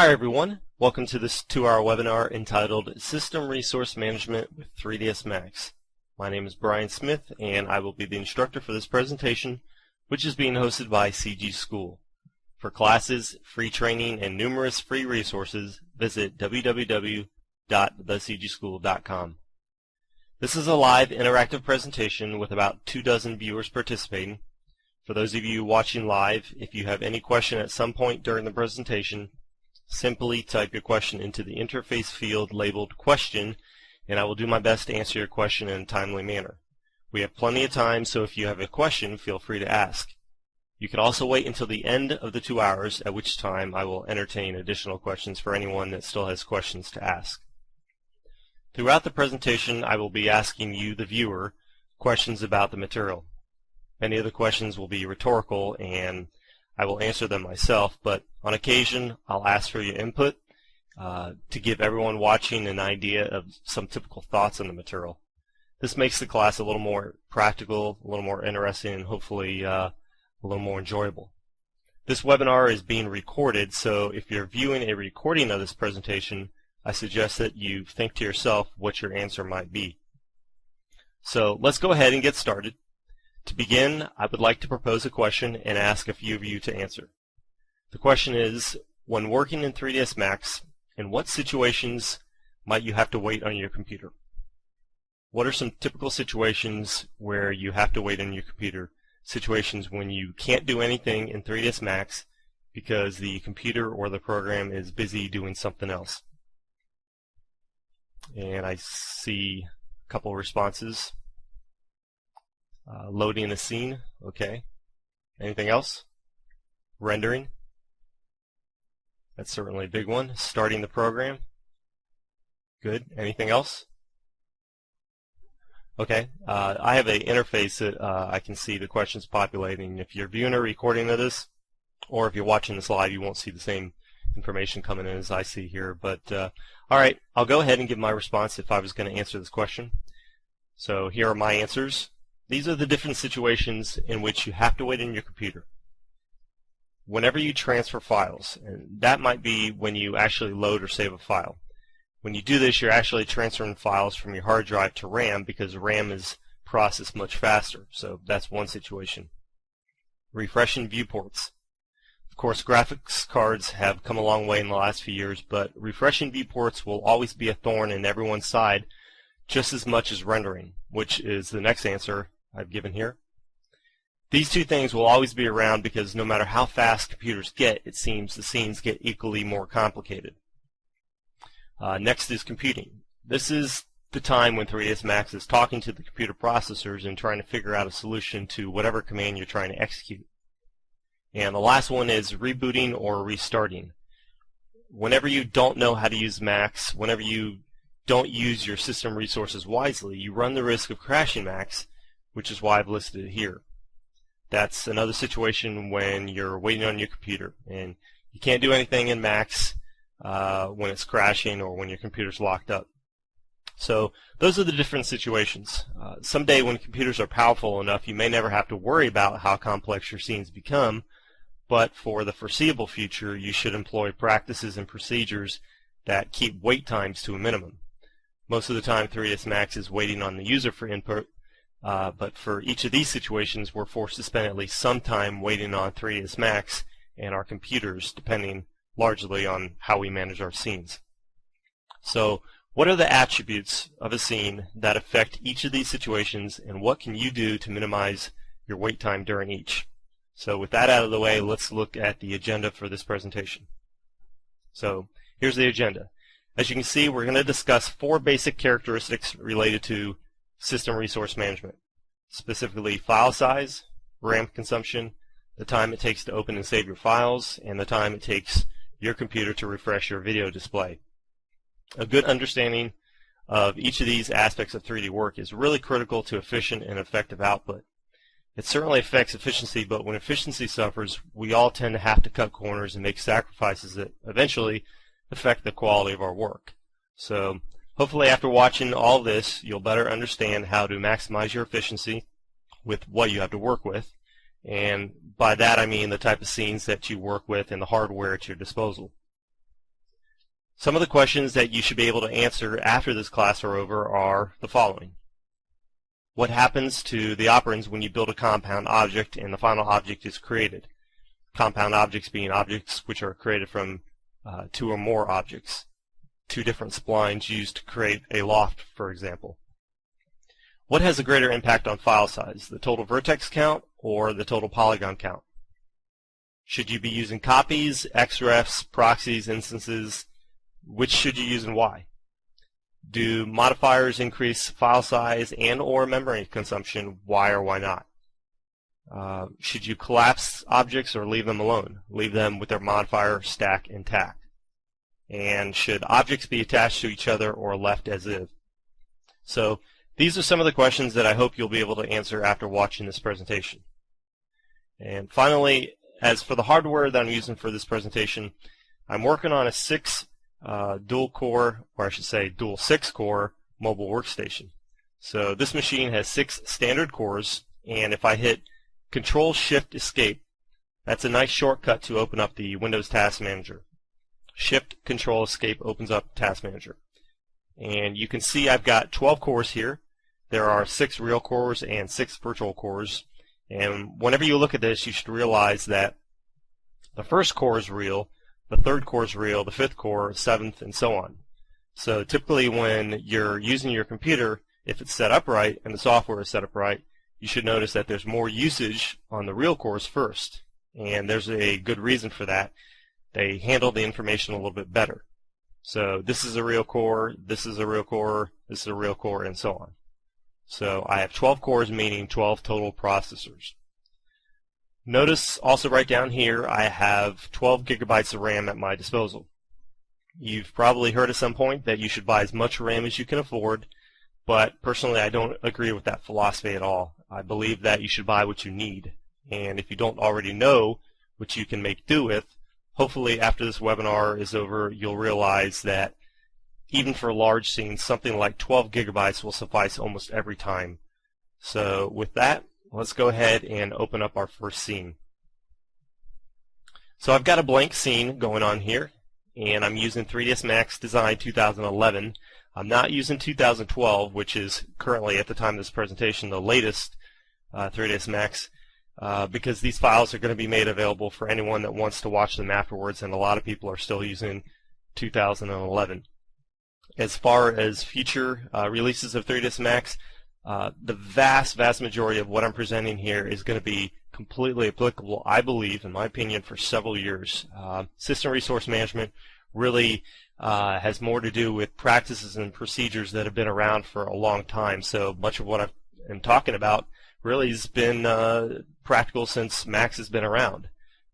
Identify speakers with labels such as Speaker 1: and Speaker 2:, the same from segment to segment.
Speaker 1: Hi everyone, welcome to this 2-hour webinar entitled System Resource Management with 3ds Max. My name is Brian Smith and I will be the instructor for this presentation, which is being hosted by CG School. For classes, free training, and numerous free resources, visit www.thecgschool.com. This is a live interactive presentation with about 24 viewers participating. For those of you watching live, if you have any question at some point during the presentation, simply type your question into the interface field labeled question, and I will do my best to answer your question in a timely manner. We have plenty of time, so if you have a question, feel free to ask. You can also wait until the end of the 2 hours, at which time I will entertain additional questions for anyone that still has questions to ask. Throughout the presentation, I will be asking you, the viewer, questions about the material. Many of the questions will be rhetorical, and I will answer them myself, but on occasion I'll ask for your input to give everyone watching an idea of some typical thoughts on the material. This makes the class a little more practical, a little more interesting, and hopefully a little more enjoyable. This webinar is being recorded, so if you're viewing a recording of this presentation, I suggest that you think to yourself what your answer might be. So let's go ahead and get started. To begin, I would like to propose a question and ask a few of you to answer. The question is, when working in 3ds Max, in what situations might you have to wait on your computer? What are some typical situations where you have to wait on your computer? Situations when you can't do anything in 3ds Max because the computer or the program is busy doing something else. And I see a couple responses. Loading the scene, okay. Anything else? Rendering, that's certainly a big one. Starting the program, good. Anything else? Okay, I have an interface that I can see the questions populating. If you're viewing a recording of this, or if you're watching this live, you won't see the same information coming in as I see here. But alright, I'll go ahead and give my response if I was going to answer this question. So here are my answers. These are the different situations in which you have to wait on your computer. Whenever you transfer files, and that might be when you actually load or save a file. When you do this, you're actually transferring files from your hard drive to RAM because RAM is processed much faster. So that's one situation. Refreshing viewports. Of course, graphics cards have come a long way in the last few years, but refreshing viewports will always be a thorn in everyone's side just as much as rendering, which is the next answer I've given here. These two things will always be around because no matter how fast computers get, it seems the scenes get equally more complicated. Next is computing. This is the time when 3ds Max is talking to the computer processors and trying to figure out a solution to whatever command you're trying to execute. And the last one is rebooting or restarting. Whenever you don't know how to use Max, whenever you don't use your system resources wisely, you run the risk of crashing Max, which is why I've listed it here. That's another situation when you're waiting on your computer and you can't do anything in Max when it's crashing or when your computer's locked up. So those are the different situations. Someday when computers are powerful enough, you may never have to worry about how complex your scenes become, but for the foreseeable future, you should employ practices and procedures that keep wait times to a minimum. Most of the time 3ds Max is waiting on the user for input, but for each of these situations we're forced to spend at least some time waiting on 3ds Max and our computers, depending largely on how we manage our scenes. So what are the attributes of a scene that affect each of these situations, and what can you do to minimize your wait time during each? So with that out of the way, let's look at the agenda for this presentation. So here's the agenda. As you can see, we're going to discuss 4 basic characteristics related to system resource management, specifically file size, RAM consumption, the time it takes to open and save your files, and the time it takes your computer to refresh your video display. A good understanding of each of these aspects of 3D work is really critical to efficient and effective output. It certainly affects efficiency, but when efficiency suffers, we all tend to have to cut corners and make sacrifices that eventually affect the quality of our work. So hopefully after watching all this, you'll better understand how to maximize your efficiency with what you have to work with, and by that I mean the type of scenes that you work with and the hardware at your disposal. Some of the questions that you should be able to answer after this class are over are the following. What happens to the operands when you build a compound object and the final object is created? Compound objects being objects which are created from two or more objects. Two different splines used to create a loft, for example. What has a greater impact on file size, the total vertex count or the total polygon count? Should you be using copies, xrefs, proxies, instances? Which should you use and why? Do modifiers increase file size and or memory consumption? Why or why not? Should you collapse objects or leave them alone? Leave them with their modifier stack intact. And should objects be attached to each other or left as is? So these are some of the questions that I hope you'll be able to answer after watching this presentation. And finally, as for the hardware that I'm using for this presentation, I'm working on a dual-core, or I should say dual 6-core mobile workstation. So this machine has 6 standard cores, and if I hit Control-Shift-Escape, that's a nice shortcut to open up the Windows Task Manager. Shift-Control-Escape opens up Task Manager. And you can see I've got 12 cores here. There are 6 real cores and 6 virtual cores. And whenever you look at this, you should realize that the first core is real, the third core is real, the 5th core, 7th, and so on. So typically when you're using your computer, if it's set up right and the software is set up right, you should notice that there's more usage on the real cores first. And there's a good reason for that. They handle the information a little bit better. So this is a real core, this is a real core, this is a real core, and so on. So I have 12 cores, meaning 12 total processors. Notice also right down here I have 12 gigabytes of RAM at my disposal. You've probably heard at some point that you should buy as much RAM as you can afford, but personally I don't agree with that philosophy at all. I believe that you should buy what you need, and if you don't already know what you can make do with, hopefully after this webinar is over you'll realize that even for large scenes something like 12 gigabytes will suffice almost every time. So with that, let's go ahead and open up our first scene. So I've got a blank scene going on here, and I'm using 3ds Max Design 2011. I'm not using 2012, which is currently at the time of this presentation the latest 3ds Max, because these files are going to be made available for anyone that wants to watch them afterwards, and a lot of people are still using 2011. As far as future releases of 3ds Max, the vast majority of what I'm presenting here is going to be completely applicable, I believe, in my opinion, for several years. System resource management really has more to do with practices and procedures that have been around for a long time. So much of what I'm talking about really has been practical since Max has been around.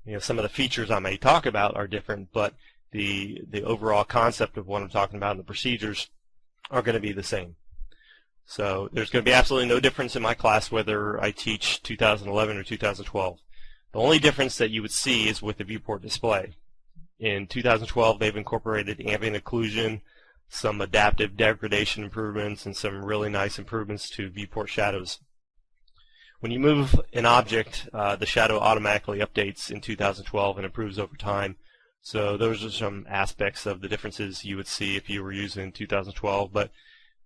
Speaker 1: You know, some of the features I may talk about are different, but the overall concept of what I'm talking about and the procedures are going to be the same. So there's going to be absolutely no difference in my class whether I teach 2011 or 2012. The only difference that you would see is with the viewport display. In 2012 they've incorporated ambient occlusion, some adaptive degradation improvements, and some really nice improvements to viewport shadows. When you move an object, the shadow automatically updates in 2012 and improves over time. So those are some aspects of the differences you would see if you were using 2012. But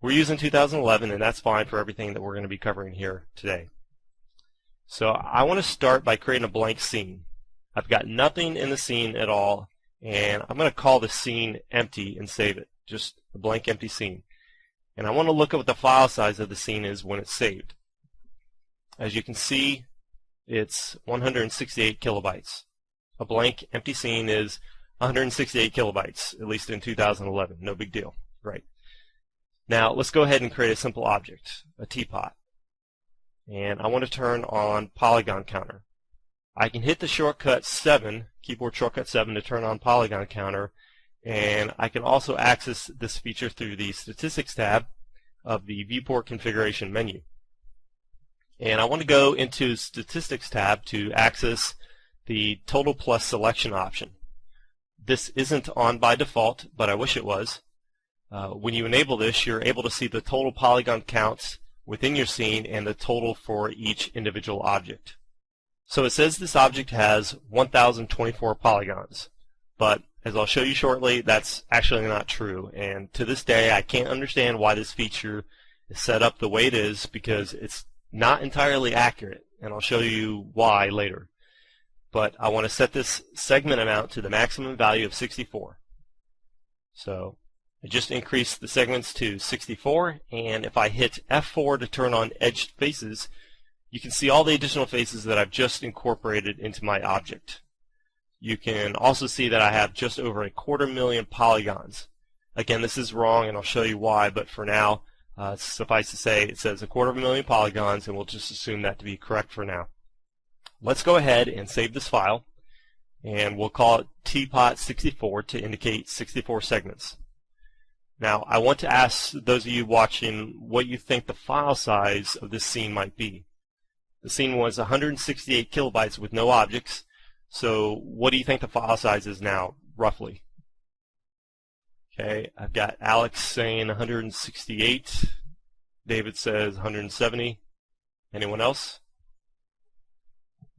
Speaker 1: we're using 2011, and that's fine for everything that we're going to be covering here today. So I want to start by creating a blank scene. I've got nothing in the scene at all, and I'm going to call the scene empty and save it, just a blank empty scene. And I want to look at what the file size of the scene is when it's saved. As you can see, it's 168 kilobytes. A blank empty scene is 168 kilobytes, at least in 2011. No big deal, right? Now let's go ahead and create a simple object, a teapot. And I want to turn on Polygon Counter. I can hit the shortcut 7, keyboard shortcut 7, to turn on Polygon Counter, and I can also access this feature through the Statistics tab of the Viewport Configuration menu. And I want to go into Statistics tab to access the Total Plus Selection option. This isn't on by default, but I wish it was. When you enable this, you're able to see the total polygon counts within your scene and the total for each individual object. So it says this object has 1,024 polygons, but As I'll show you shortly, that's actually not true, and to this day I can't understand why this feature is set up the way it is, because it's not entirely accurate, and I'll show you why later. But I want to set this segment amount to the maximum value of 64. So I just increased the segments to 64, and if I hit F4 to turn on edged faces, you can see all the additional faces that I've just incorporated into my object. You can also see that I have just over 250,000 polygons. Again, this is wrong, and I'll show you why, but for now, suffice to say, it says 250,000 polygons, and we'll just assume that to be correct for now. Let's go ahead and save this file, and we'll call it tpot64 to indicate 64 segments. Now, I want to ask those of you watching what you think the file size of this scene might be. The scene was 168 kilobytes with no objects, so what do you think the file size is now, roughly? Okay, I've got Alex saying 168. David says 170. Anyone else?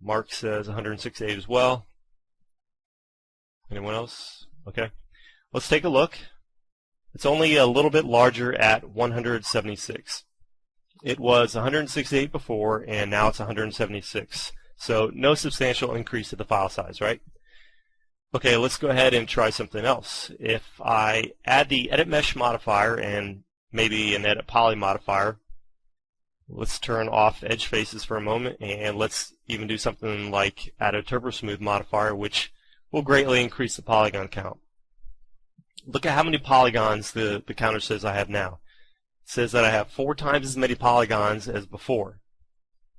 Speaker 1: Mark says 168 as well. Anyone else? Okay. Let's take a look. It's only a little bit larger at 176. It was 168 before, and now it's 176. So no substantial increase to the file size, right? Okay, let's go ahead and try something else. If I add the edit mesh modifier and maybe an edit poly modifier, let's turn off edge faces for a moment, and let's even do something like add a turbo smooth modifier, which will greatly increase the polygon count. Look at how many polygons the counter says I have now. It says that I have 4 times as many polygons as before.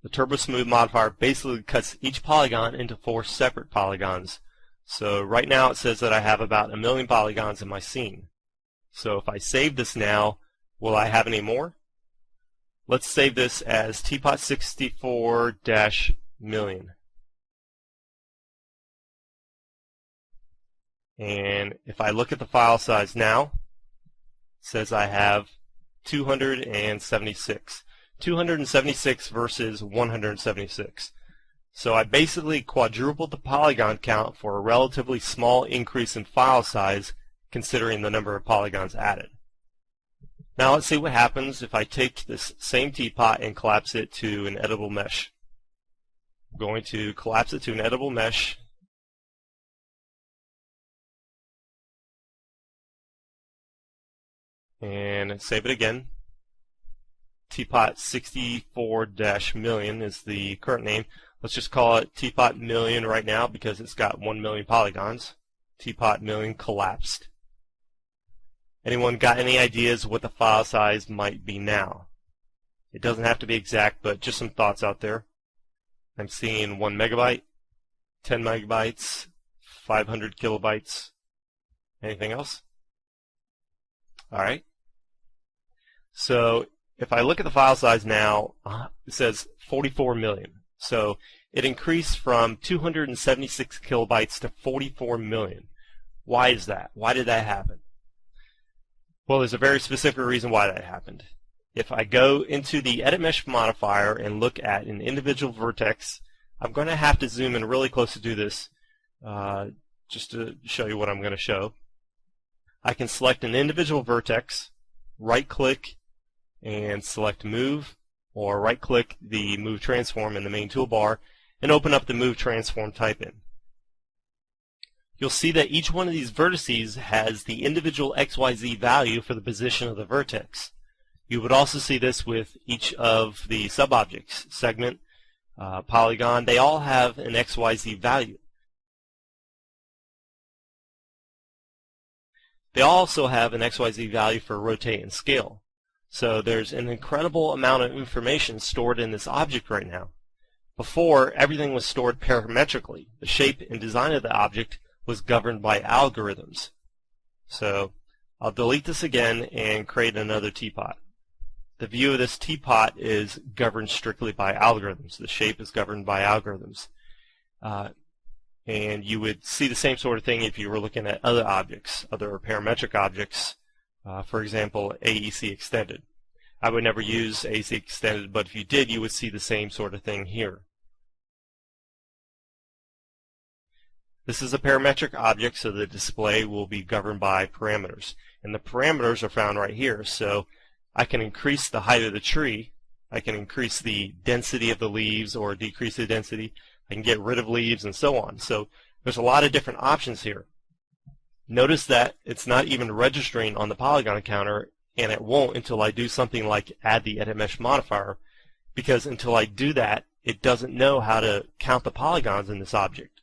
Speaker 1: The turbo smooth modifier basically cuts each polygon into 4 separate polygons. So right now it says that I have about 1 million polygons in my scene. So if I save this now, will I have any more? Let's save this as tpot64-million. And if I look at the file size now, it says I have 276. 276 versus 176. So I basically quadrupled the polygon count for a relatively small increase in file size considering the number of polygons added. Now let's see what happens if I take this same teapot and collapse it to an editable mesh. I'm going to collapse it to an editable mesh. And save it again. Tpot64-million is the current name. Let's just call it teapot million right now because it's got 1 million polygons. Teapot million collapsed. Anyone got any ideas what the file size might be now? It doesn't have to be exact, but just some thoughts out there. I'm seeing 1 megabyte, 10 megabytes, 500 kilobytes. Anything else? All right. So if I look at the file size now, it says 44 million. So it increased from 276 kilobytes to 44 million. Why is that? Why did that happen? Well, there's a very specific reason why that happened. If I go into the edit mesh modifier and look at an individual vertex, I'm going to have to zoom in really close to do this, just to show you what I'm going to show. I can select an individual vertex, right-click, and select Move, or right-click the Move Transform in the main toolbar, and open up the Move Transform type-in. You'll see that each one of these vertices has the individual XYZ value for the position of the vertex. You would also see this with each of the sub-objects, segment, polygon. They all have an XYZ value. They also have an XYZ value for rotate and scale. So there's an incredible amount of information stored in this object right now. Before, everything was stored parametrically. The shape and design of the object was governed by algorithms. So I'll delete this again and create another teapot. The view of this teapot is governed strictly by algorithms. The shape is governed by algorithms. And you would see the same sort of thing if you were looking at other objects, other parametric objects, for example, AEC extended. I would never use AEC extended, but if you did, you would see the same sort of thing here. This is a parametric object, so the display will be governed by parameters. And the parameters are found right here. So I can increase the height of the tree. I can increase the density of the leaves or decrease the density. I can get rid of leaves and so on. So there's a lot of different options here. Notice that it's not even registering on the Polygon Counter, and it won't until I do something like add the Edit Mesh modifier, because until I do that, it doesn't know how to count the polygons in this object.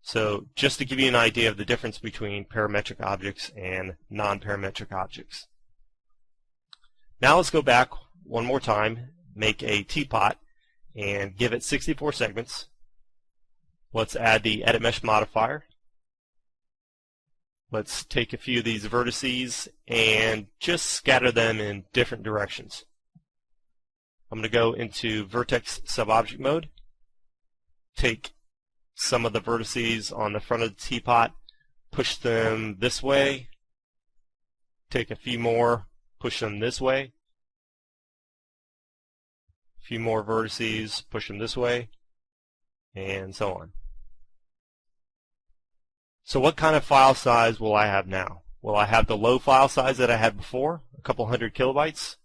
Speaker 1: So just to give you an idea of the difference between parametric objects and non-parametric objects. Now let's go back one more time, make a teapot, and give it 64 segments. Let's add the Edit Mesh modifier. Let's take a few of these vertices and just scatter them in different directions. I'm going to go into Vertex Subobject mode, take some of the vertices on the front of the teapot, push them this way, take a few more, push them this way, a few more vertices, push them this way, and so on. So what kind of file size will I have now? Will I have the low file size that I had before, a couple hundred kilobytes?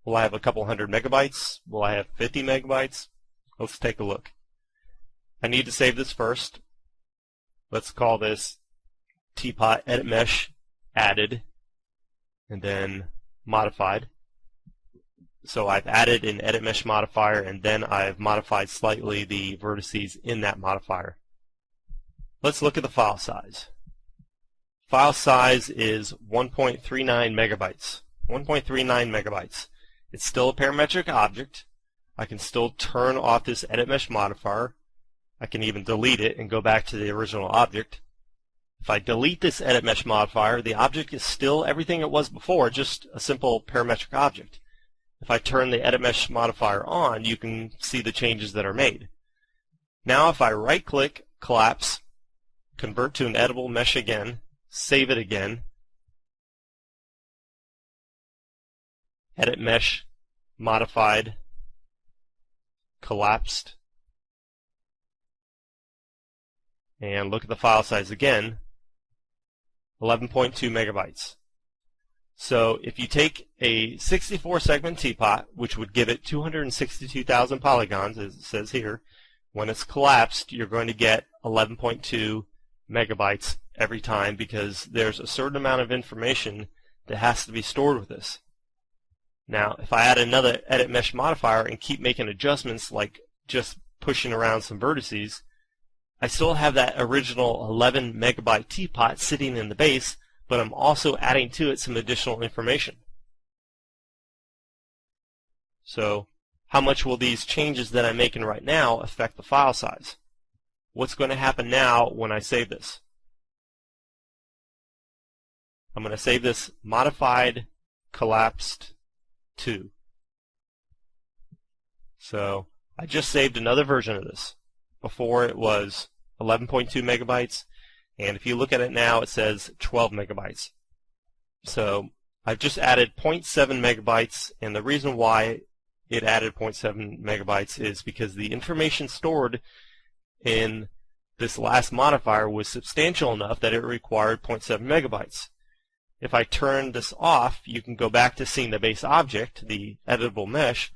Speaker 1: Will I have a couple hundred megabytes? Will I have 50 megabytes? Let's take a look. I need to save this first. Let's call this teapot edit mesh added and then modified. So I've added an edit mesh modifier, and then I've modified slightly the vertices in that modifier. Let's look at the file size. File size is 1.39 megabytes. 1.39 megabytes. It's still a parametric object. I can still turn off this edit mesh modifier. I can even delete it and go back to the original object. If I delete this edit mesh modifier, the object is still everything it was before, just a simple parametric object. If I turn the edit mesh modifier on, you can see the changes that are made. Now if I right-click, collapse, convert to an editable mesh again, save it again, edit mesh modified, collapsed, and look at the file size again, 11.2 megabytes. So if you take a 64 segment teapot, which would give it 262,000 polygons, as it says here, when it's collapsed, you're going to get 11.2 megabytes every time, because there's a certain amount of information that has to be stored with this. Now, if I add another edit mesh modifier and keep making adjustments like just pushing around some vertices, I still have that original 11 megabyte teapot sitting in the base, but I'm also adding to it some additional information. So how much will these changes that I'm making right now affect the file size? What's going to happen now when I save this? I'm going to save this modified collapsed 2. So I just saved another version of this. Before it was 11.2 megabytes, and if you look at it now, it says 12 megabytes. So I've just added 0.7 megabytes, and the reason why it added 0.7 megabytes is because the information stored in this last modifier was substantial enough that it required 0.7 megabytes. If I turn this off, you can go back to seeing the base object, the editable mesh,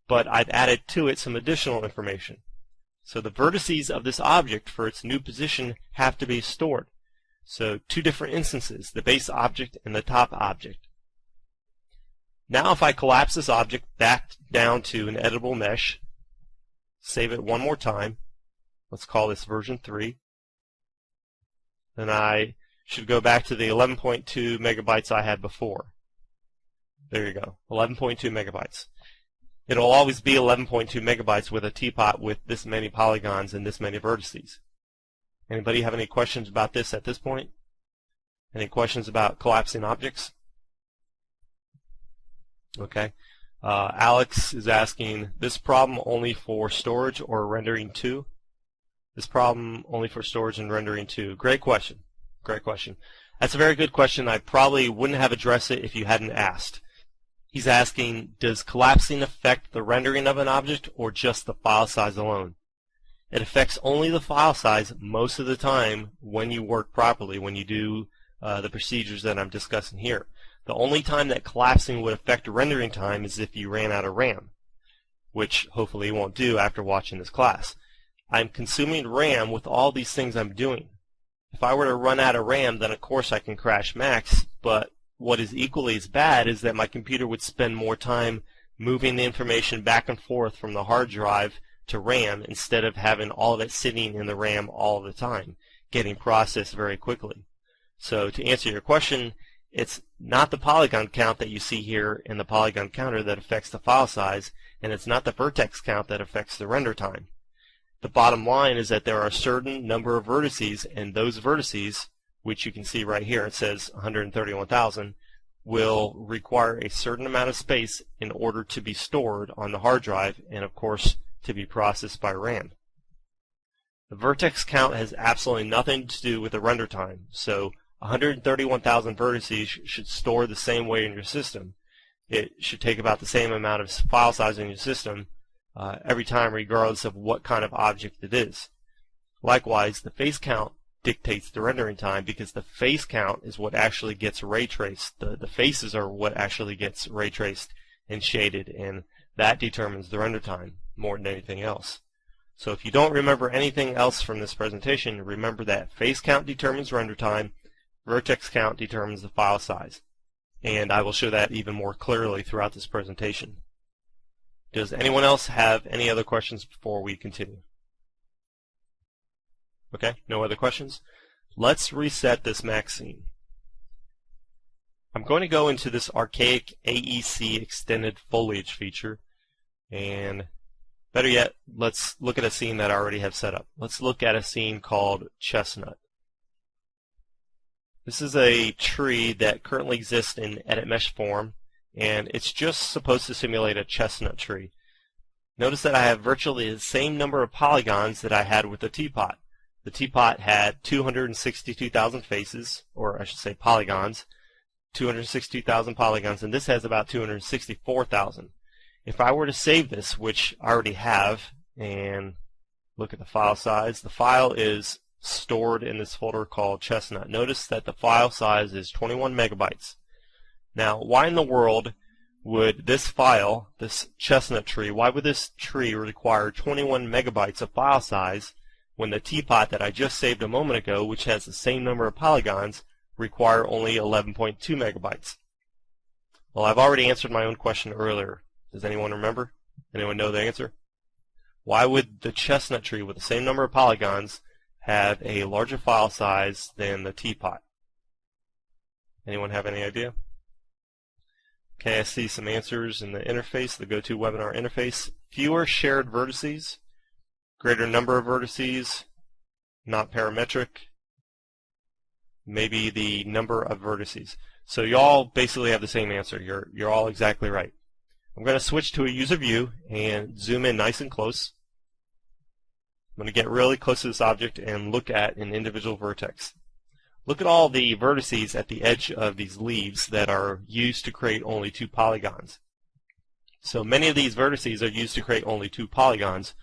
Speaker 1: but I've added to it some additional information. So the vertices of this object for its new position have to be stored. So two different instances, the base object and the top object. Now if I collapse this object back down to an editable mesh, save it one more time, let's call this version 3, then I should go back to the 11.2 megabytes I had before. There you go, 11.2 megabytes. It'll always be 11.2 megabytes with a teapot with this many polygons and this many vertices. Anybody have any questions about this at this point? Any questions about collapsing objects? Okay. Alex is asking, this problem only for storage or rendering too? This problem only for storage and rendering too? Great question. Great question. That's a very good question. I probably wouldn't have addressed it if you hadn't asked. He's asking, does collapsing affect the rendering of an object or just the file size alone? It affects only the file size most of the time when you work properly, when you do the procedures that I'm discussing here. The only time that collapsing would affect rendering time is if you ran out of RAM, which hopefully you won't do after watching this class. I'm consuming RAM with all these things I'm doing. If I were to run out of RAM, then of course I can crash Max, but what is equally as bad is that my computer would spend more time moving the information back and forth from the hard drive to RAM instead of having all of it sitting in the RAM all the time, getting processed very quickly. So to answer your question, it's not the polygon count that you see here in the Polygon Counter that affects the file size, and it's not the vertex count that affects the render time. The bottom line is that there are a certain number of vertices, and those vertices, which you can see right here, it says 131,000, will require a certain amount of space in order to be stored on the hard drive and of course to be processed by RAM. The vertex count has absolutely nothing to do with the render time, so 131,000 vertices should store the same way in your system. It should take about the same amount of file size in your system every time, regardless of what kind of object it is. Likewise, the face count dictates the rendering time because the face count is what actually gets ray traced. The faces are what actually gets ray traced and shaded, and that determines the render time more than anything else. So if you don't remember anything else from this presentation, remember that face count determines render time, vertex count determines the file size. And I will show that even more clearly throughout this presentation. Does anyone else have any other questions before we continue? Okay, no other questions? Let's reset this Max scene. I'm going to go into this archaic AEC extended foliage feature, and better yet, let's look at a scene that I already have set up. Let's look at a scene called Chestnut. This is a tree that currently exists in edit mesh form, and it's just supposed to simulate a chestnut tree. Notice that I have virtually the same number of polygons that I had with the teapot. The teapot had 262,000 faces, or I should say polygons, 262,000 polygons, and this has about 264,000. If I were to save this, which I already have, and look at the file size, the file is stored in this folder called Chestnut. Notice that the file size is 21 megabytes. Now, why in the world would this file, this chestnut tree, why would this tree require 21 megabytes of file size when the teapot that I just saved a moment ago, which has the same number of polygons, require only 11.2 megabytes? Well, I've already answered my own question earlier. Does anyone remember? Anyone know the answer? Why would the chestnut tree with the same number of polygons have a larger file size than the teapot? Anyone have any idea? Okay, I see some answers in the interface, the GoToWebinar interface. Fewer shared vertices, greater number of vertices, not parametric, maybe the number of vertices. So you all basically have the same answer. You're all exactly right. I'm going to switch to a user view and zoom in nice and close. I'm going to get really close to this object and look at an individual vertex. Look at all the vertices at the edge of these leaves that are used to create only 2 polygons. So many of these vertices are used to create only 2 polygons.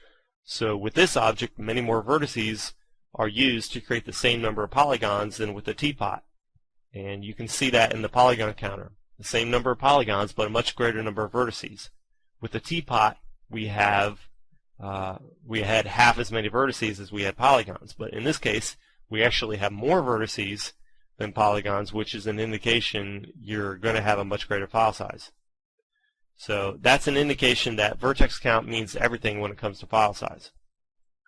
Speaker 1: So with this object, many more vertices are used to create the same number of polygons than with the teapot. And you can see that in the Polygon Counter. The same number of polygons, but a much greater number of vertices. With the teapot, we had half as many vertices as we had polygons, but in this case, we actually have more vertices than polygons, which is an indication you're going to have a much greater file size. So that's an indication that vertex count means everything when it comes to file size.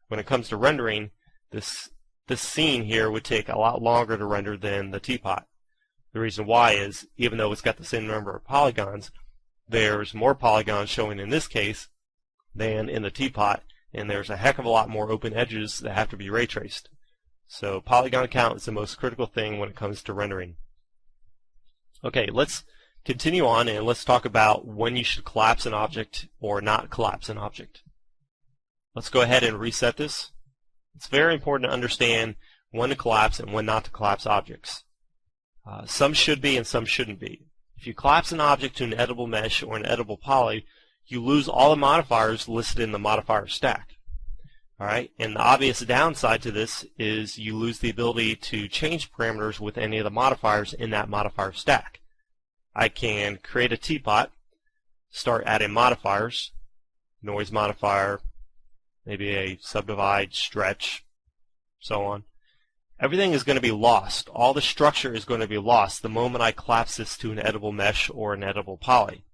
Speaker 1: When it comes to rendering, this scene here would take a lot longer to render than the teapot. The reason why is, even though it's got the same number of polygons, there's more polygons showing in this case than in the teapot, and there's a heck of a lot more open edges that have to be ray traced. So polygon count is the most critical thing when it comes to rendering. Okay, let's continue on and let's talk about when you should collapse an object or not collapse an object. Let's go ahead and reset this. It's very important to understand when to collapse and when not to collapse objects. Some should be and some shouldn't be. If you collapse an object to an editable mesh or an editable poly, you lose all the modifiers listed in the modifier stack. All right, and the obvious downside to this is you lose the ability to change parameters with any of the modifiers in that modifier stack. I can create a teapot, start adding modifiers, noise modifier, maybe a subdivide, stretch, so on. Everything is going to be lost. All the structure is going to be lost the moment I collapse this to an editable mesh or an editable poly.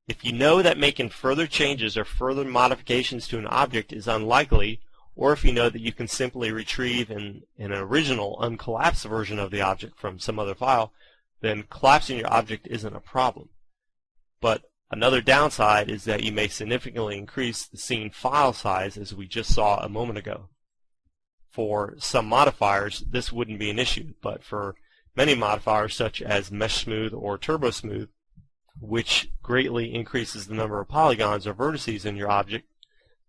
Speaker 1: If you know that making further changes or further modifications to an object is unlikely, or if you know that you can simply retrieve an original uncollapsed version of the object from some other file, then collapsing your object isn't a problem. But another downside is that you may significantly increase the scene file size, as we just saw a moment ago. For some modifiers, this wouldn't be an issue, but for many modifiers such as Mesh Smooth or Turbo Smooth, which greatly increases the number of polygons or vertices in your object,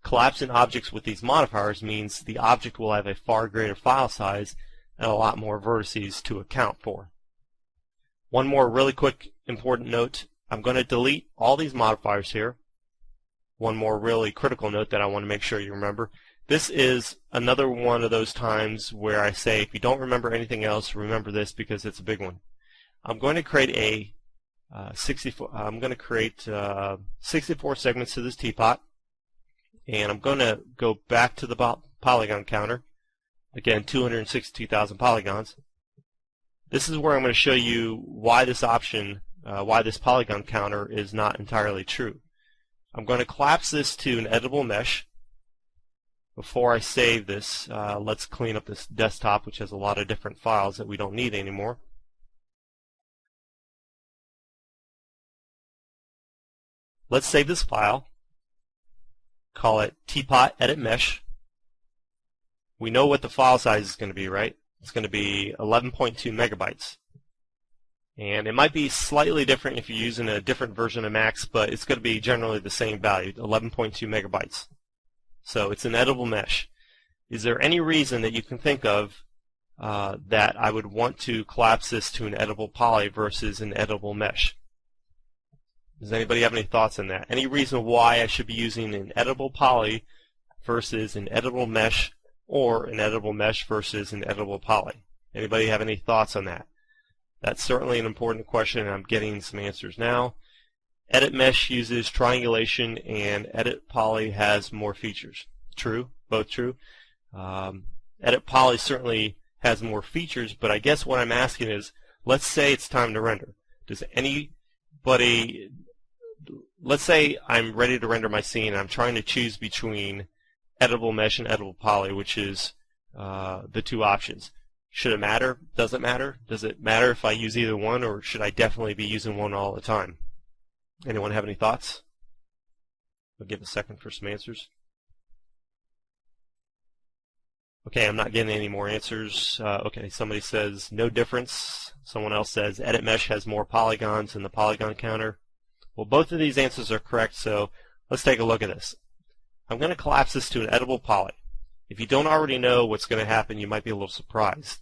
Speaker 1: collapsing objects with these modifiers means the object will have a far greater file size and a lot more vertices to account for. One more really quick important note. I'm going to delete all these modifiers here. One more really critical note that I want to make sure you remember. This is another one of those times where I say if you don't remember anything else, remember this because it's a big one. I'm going to create a 64 segments to this teapot, and I'm going to go back to the Polygon Counter. Again, 262,000 polygons. This is where I'm going to show you why this option, why this Polygon Counter is not entirely true. I'm going to collapse this to an editable mesh. Before I save this, let's clean up this desktop, which has a lot of different files that we don't need anymore. Let's save this file, call it teapot edit mesh. We know what the file size is going to be, right? It's going to be 11.2 megabytes. And it might be slightly different if you're using a different version of Max, but it's going to be generally the same value, 11.2 megabytes. So it's an editable mesh. Is there any reason that you can think of that I would want to collapse this to an editable poly versus an editable mesh? Does anybody have any thoughts on that? Any reason why I should be using an editable poly versus an editable mesh, or an editable mesh versus an editable poly? Anybody have any thoughts on that? That's certainly an important question, and I'm getting some answers now. Edit mesh uses triangulation, and edit poly has more features. True, both true. Edit poly certainly has more features, but I guess what I'm asking is, let's say it's time to render. Does anybody, let's say I'm ready to render my scene, and I'm trying to choose between editable mesh and editable poly, which is the two options. Should it matter? Does it matter? Does it matter if I use either one, or should I definitely be using one all the time? Anyone have any thoughts? I'll give a second for some answers. Okay, I'm not getting any more answers. Okay, somebody says no difference. Someone else says edit mesh has more polygons than the Polygon Counter. Well, both of these answers are correct, so let's take a look at this. I'm going to collapse this to an editable poly. If you don't already know what's going to happen, you might be a little surprised.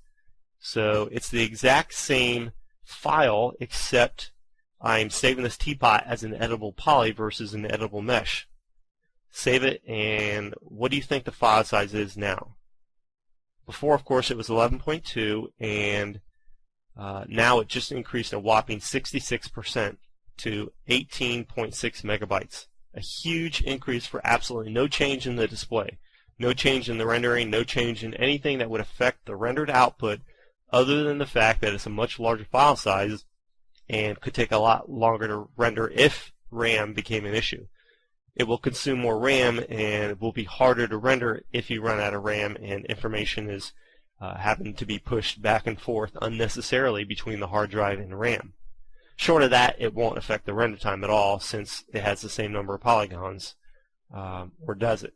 Speaker 1: So it's the exact same file, except I'm saving this teapot as an editable poly versus an editable mesh. Save it, and what do you think the file size is now? Before, of course, it was 11.2, and now it just increased a whopping 66% to 18.6 megabytes. A huge increase for absolutely no change in the display. No change in the rendering, no change in anything that would affect the rendered output other than the fact that it's a much larger file size and could take a lot longer to render if RAM became an issue. It will consume more RAM, and it will be harder to render if you run out of RAM and information is having to be pushed back and forth unnecessarily between the hard drive and RAM. Short of that, it won't affect the render time at all since it has the same number of polygons, or does it?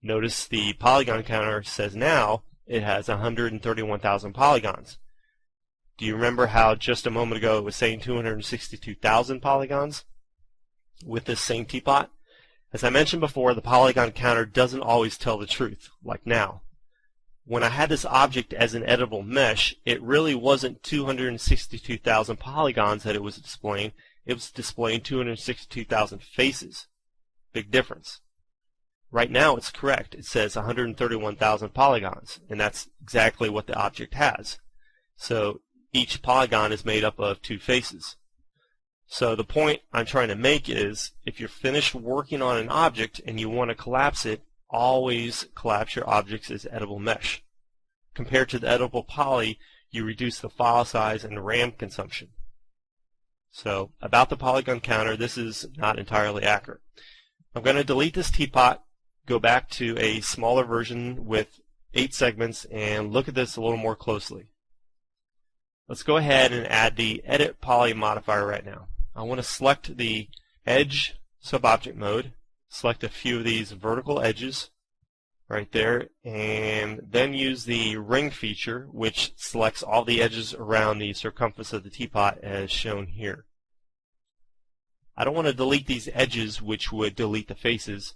Speaker 1: Notice the Polygon Counter says now it has 131,000 polygons. Do you remember how just a moment ago it was saying 262,000 polygons with this same teapot? As I mentioned before, the Polygon Counter doesn't always tell the truth, like now. When I had this object as an editable mesh, it really wasn't 262,000 polygons that it was displaying. It was displaying 262,000 faces. Big difference. Right now it's correct. It says 131,000 polygons, and that's exactly what the object has. So each polygon is made up of 2 faces. So the point I'm trying to make is, if you're finished working on an object and you want to collapse it, always collapse your objects as editable mesh. Compared to the editable poly, you reduce the file size and RAM consumption. So about the polygon counter, this is not entirely accurate. I'm going to delete this teapot, go back to a smaller version with 8 segments, and look at this a little more closely. Let's go ahead and add the Edit Poly modifier right now. I want to select the Edge Subobject mode, select a few of these vertical edges right there, and then use the Ring feature, which selects all the edges around the circumference of the teapot as shown here. I don't want to delete these edges, which would delete the faces.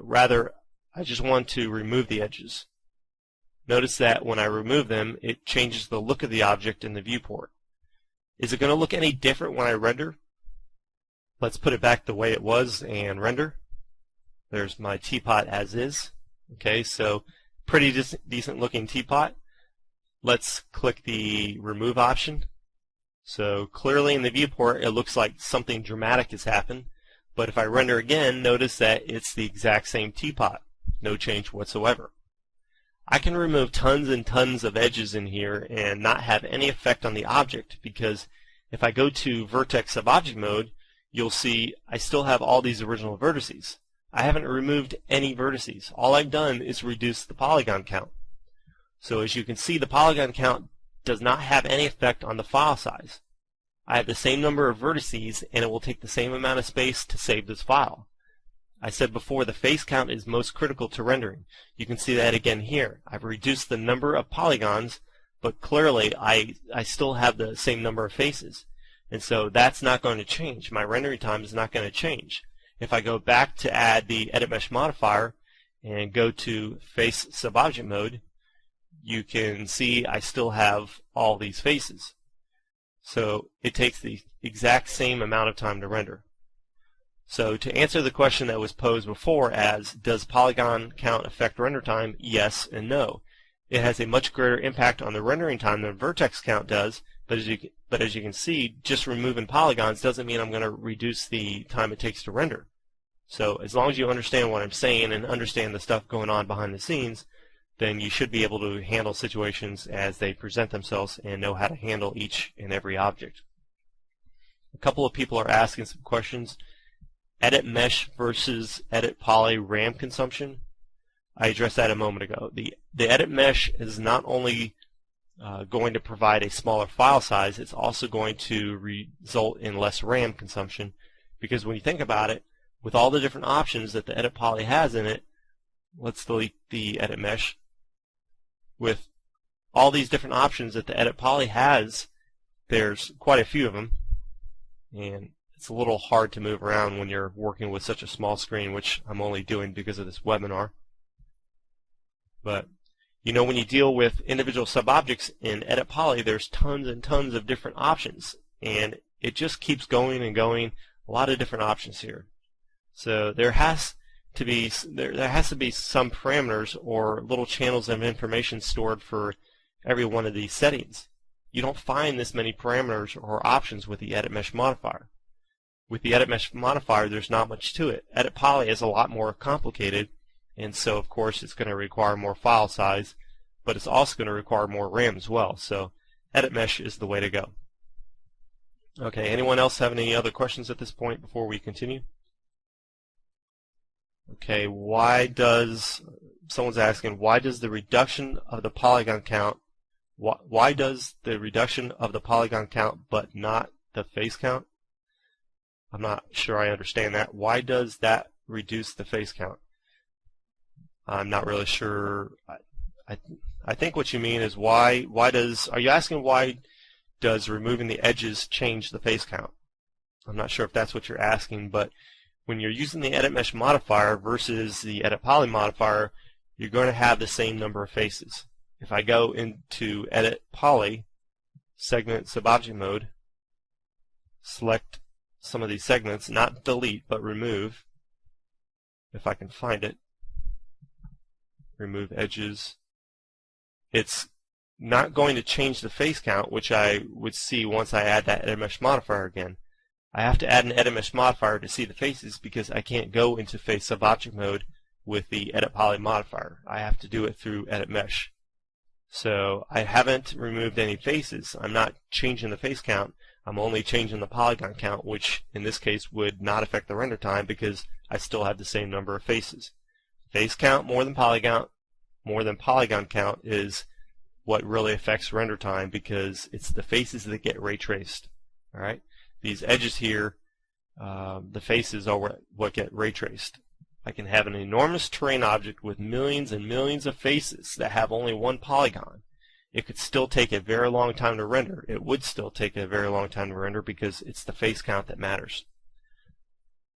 Speaker 1: Rather, I just want to remove the edges. Notice that when I remove them, it changes the look of the object in the viewport. Is it going to look any different when I render? Let's put it back the way it was and render. There's my teapot as is. Okay, so pretty decent looking teapot. Let's click the remove option. So clearly in the viewport it looks like something dramatic has happened, but if I render again, notice that it's the exact same teapot. No change whatsoever. I can remove tons and tons of edges in here and not have any effect on the object, because if I go to Vertex Subobject mode, you'll see I still have all these original vertices. I haven't removed any vertices. All I've done is reduce the polygon count. So as you can see, the polygon count does not have any effect on the file size. I have the same number of vertices, and it will take the same amount of space to save this file. I said before, the face count is most critical to rendering. You can see that again here. I've reduced the number of polygons, but clearly I still have the same number of faces. And so that's not going to change. My rendering time is not going to change. If I go back to add the Edit Mesh modifier and go to Face Subobject mode, you can see I still have all these faces. So it takes the exact same amount of time to render. So to answer the question that was posed before as, does polygon count affect render time? Yes and no. It has a much greater impact on the rendering time than vertex count does, but as you can see, just removing polygons doesn't mean I'm going to reduce the time it takes to render. So as long as you understand what I'm saying and understand the stuff going on behind the scenes, then you should be able to handle situations as they present themselves and know how to handle each and every object. A couple of people are asking some questions. Edit mesh versus edit poly RAM consumption. I addressed that a moment ago. The edit mesh is not only going to provide a smaller file size, it's also going to result in less RAM consumption, because when you think about it, with all the different options that the edit poly has in it, let's delete the edit mesh. With all these different options that the edit poly has, there's quite a few of them, and it's a little hard to move around when you're working with such a small screen, which I'm only doing because of this webinar. But you know, when you deal with individual subobjects in Edit Poly, there's tons and tons of different options, and it just keeps going and going. A lot of different options here. So there has to be some parameters or little channels of information stored for every one of these settings. You don't find this many parameters or options with the Edit Mesh modifier. With the Edit Mesh modifier, there's not much to it. Edit Poly is a lot more complicated, and so of course it's going to require more file size, but it's also going to require more RAM as well. So Edit Mesh is the way to go. Okay, anyone else have any other questions at this point before we continue? Okay, someone's asking, why does the reduction of the polygon count, why does the reduction of the polygon count but not the face count? I'm not sure I understand that. Why does that reduce the face count? I'm not really sure. I think what you mean is are you asking why does removing the edges change the face count? I'm not sure if that's what you're asking, but when you're using the Edit Mesh modifier versus the Edit Poly modifier, you're going to have the same number of faces. If I go into Edit Poly, Segment Subobject mode, select some of these segments, not delete but remove, if I can find it. Remove edges. It's not going to change the face count, which I would see once I add that edit mesh modifier again. I have to add an edit mesh modifier to see the faces because I can't go into face subobject mode with the edit poly modifier. I have to do it through edit mesh. So I haven't removed any faces. I'm not changing the face count. I'm only changing the polygon count, which in this case would not affect the render time because I still have the same number of faces. Face count more than polygon count is what really affects render time because it's the faces that get ray traced. All right, these edges here, the faces are what get ray traced. I can have an enormous terrain object with millions and millions of faces that have only one polygon. It could still take a very long time to render. It would still take a very long time to render because it's the face count that matters.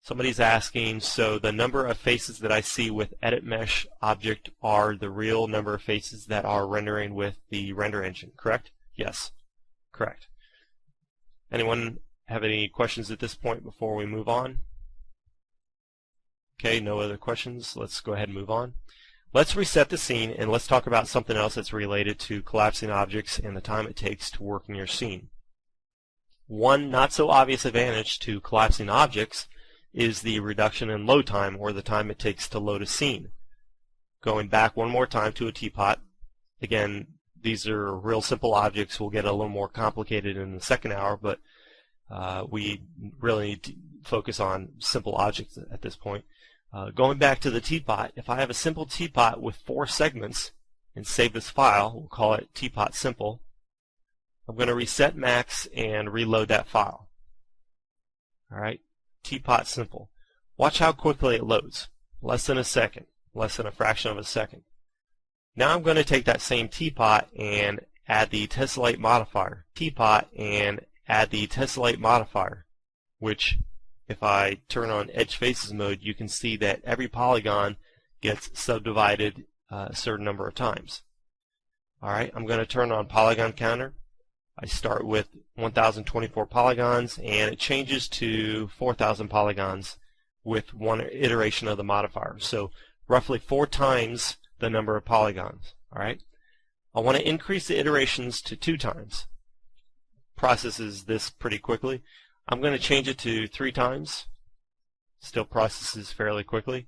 Speaker 1: Somebody's asking, so the number of faces that I see with edit mesh object are the real number of faces that are rendering with the render engine, correct? Yes, correct. Anyone have any questions at this point before we move on? Okay, no other questions. Let's go ahead and move on. Let's reset the scene and let's talk about something else that's related to collapsing objects and the time it takes to work in your scene. One not so obvious advantage to collapsing objects is the reduction in load time, or the time it takes to load a scene. Going back one more time to a teapot. Again, these are real simple objects. We'll get a little more complicated in the second hour, but we really need to focus on simple objects at this point. Going back to the teapot, if I have a simple teapot with 4 segments and save this file, we'll call it teapot simple, I'm going to reset max and reload that file. Alright, teapot simple. Watch how quickly it loads. Less than a second, less than a fraction of a second. Now I'm going to take that same teapot and add the tessellate modifier. Teapot and add the tessellate modifier, which if I turn on edge faces mode, you can see that every polygon gets subdivided a certain number of times. Alright, I'm going to turn on Polygon Counter. I start with 1024 polygons and it changes to 4000 polygons with one iteration of the modifier. So roughly 4 times the number of polygons. Alright, I want to increase the iterations to 2 times. Processes this pretty quickly. I'm going to change it to 3 times. Still processes fairly quickly.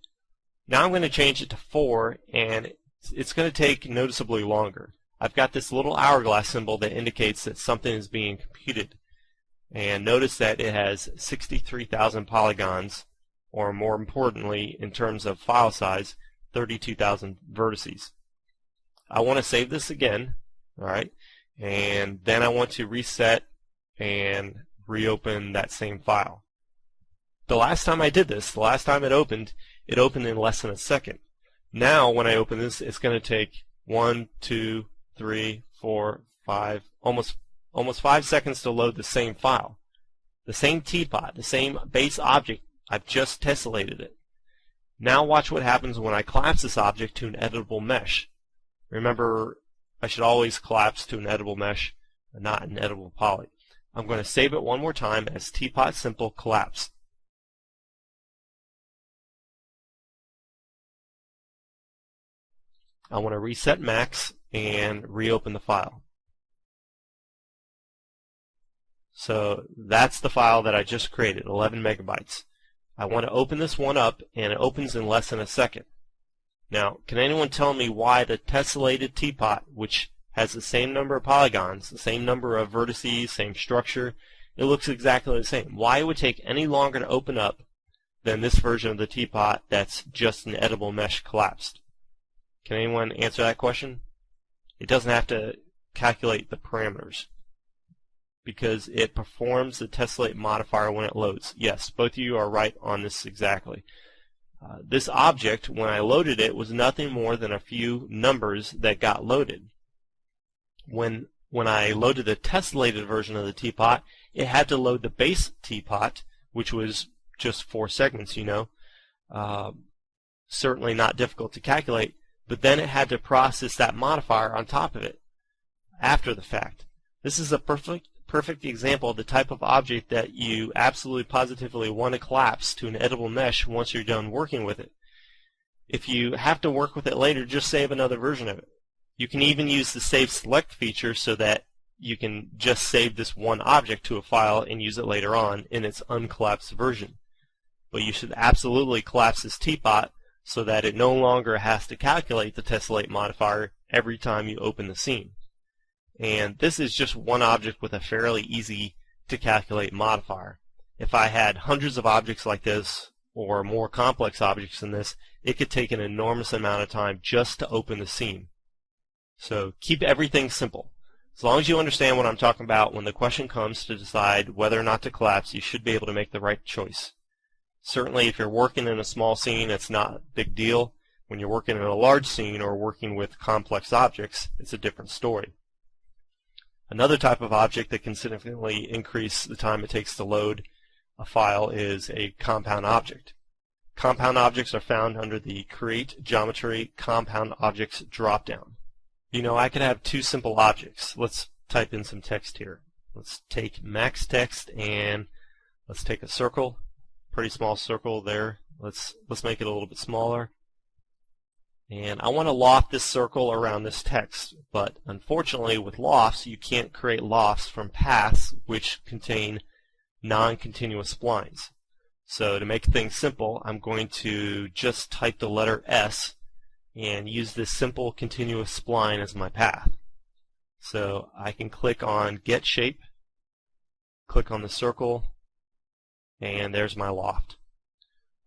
Speaker 1: Now I'm going to change it to 4, and it's going to take noticeably longer. I've got this little hourglass symbol that indicates that something is being computed. And notice that it has 63,000 polygons, or more importantly, in terms of file size, 32,000 vertices. I want to save this again, alright, and then I want to reset and reopen that same file. The last time I did this, the last time it opened in less than a second. Now when I open this, it's going to take 1, 2, 3, 4, 5, almost 5 seconds to load the same file. The same teapot, the same base object, I've just tessellated it. Now watch what happens when I collapse this object to an editable mesh. Remember, I should always collapse to an editable mesh, not an editable poly. I'm going to save it one more time as teapot simple collapse. I want to reset max and reopen the file. So that's the file that I just created, 11 megabytes. I want to open this one up, and it opens in less than a second. Now, can anyone tell me why the tessellated teapot, which has the same number of polygons, the same number of vertices, same structure, it looks exactly the same, why it would take any longer to open up than this version of the teapot that's just an editable mesh collapsed? Can anyone answer that question? It doesn't have to calculate the parameters because it performs the tessellate modifier when it loads. Yes, both of you are right on this exactly. This object, when I loaded it, was nothing more than a few numbers that got loaded. When I loaded the tessellated version of the teapot, it had to load the base teapot, which was just 4 segments, you know. Certainly not difficult to calculate, but then it had to process that modifier on top of it after the fact. This is a perfect example of the type of object that you absolutely positively want to collapse to an editable mesh once you're done working with it. If you have to work with it later, just save another version of it. You can even use the Save Select feature so that you can just save this one object to a file and use it later on in its uncollapsed version. But you should absolutely collapse this teapot so that it no longer has to calculate the tessellate modifier every time you open the scene. And this is just one object with a fairly easy to calculate modifier. If I had hundreds of objects like this, or more complex objects than this, it could take an enormous amount of time just to open the scene. So keep everything simple. As long as you understand what I'm talking about, when the question comes to decide whether or not to collapse, you should be able to make the right choice. Certainly if you're working in a small scene, it's not a big deal. When you're working in a large scene or working with complex objects, it's a different story. Another type of object that can significantly increase the time it takes to load a file is a compound object. Compound objects are found under the Create Geometry Compound Objects dropdown. You know, I could have two simple objects. Let's type in some text here. Let's take max text and let's take a circle, pretty small circle there. Let's make it a little bit smaller. And I want to loft this circle around this text, but unfortunately with lofts you can't create lofts from paths which contain non-continuous splines. So to make things simple, I'm going to just type the letter S and use this simple continuous spline as my path. So I can click on Get Shape, click on the circle, and there's my loft.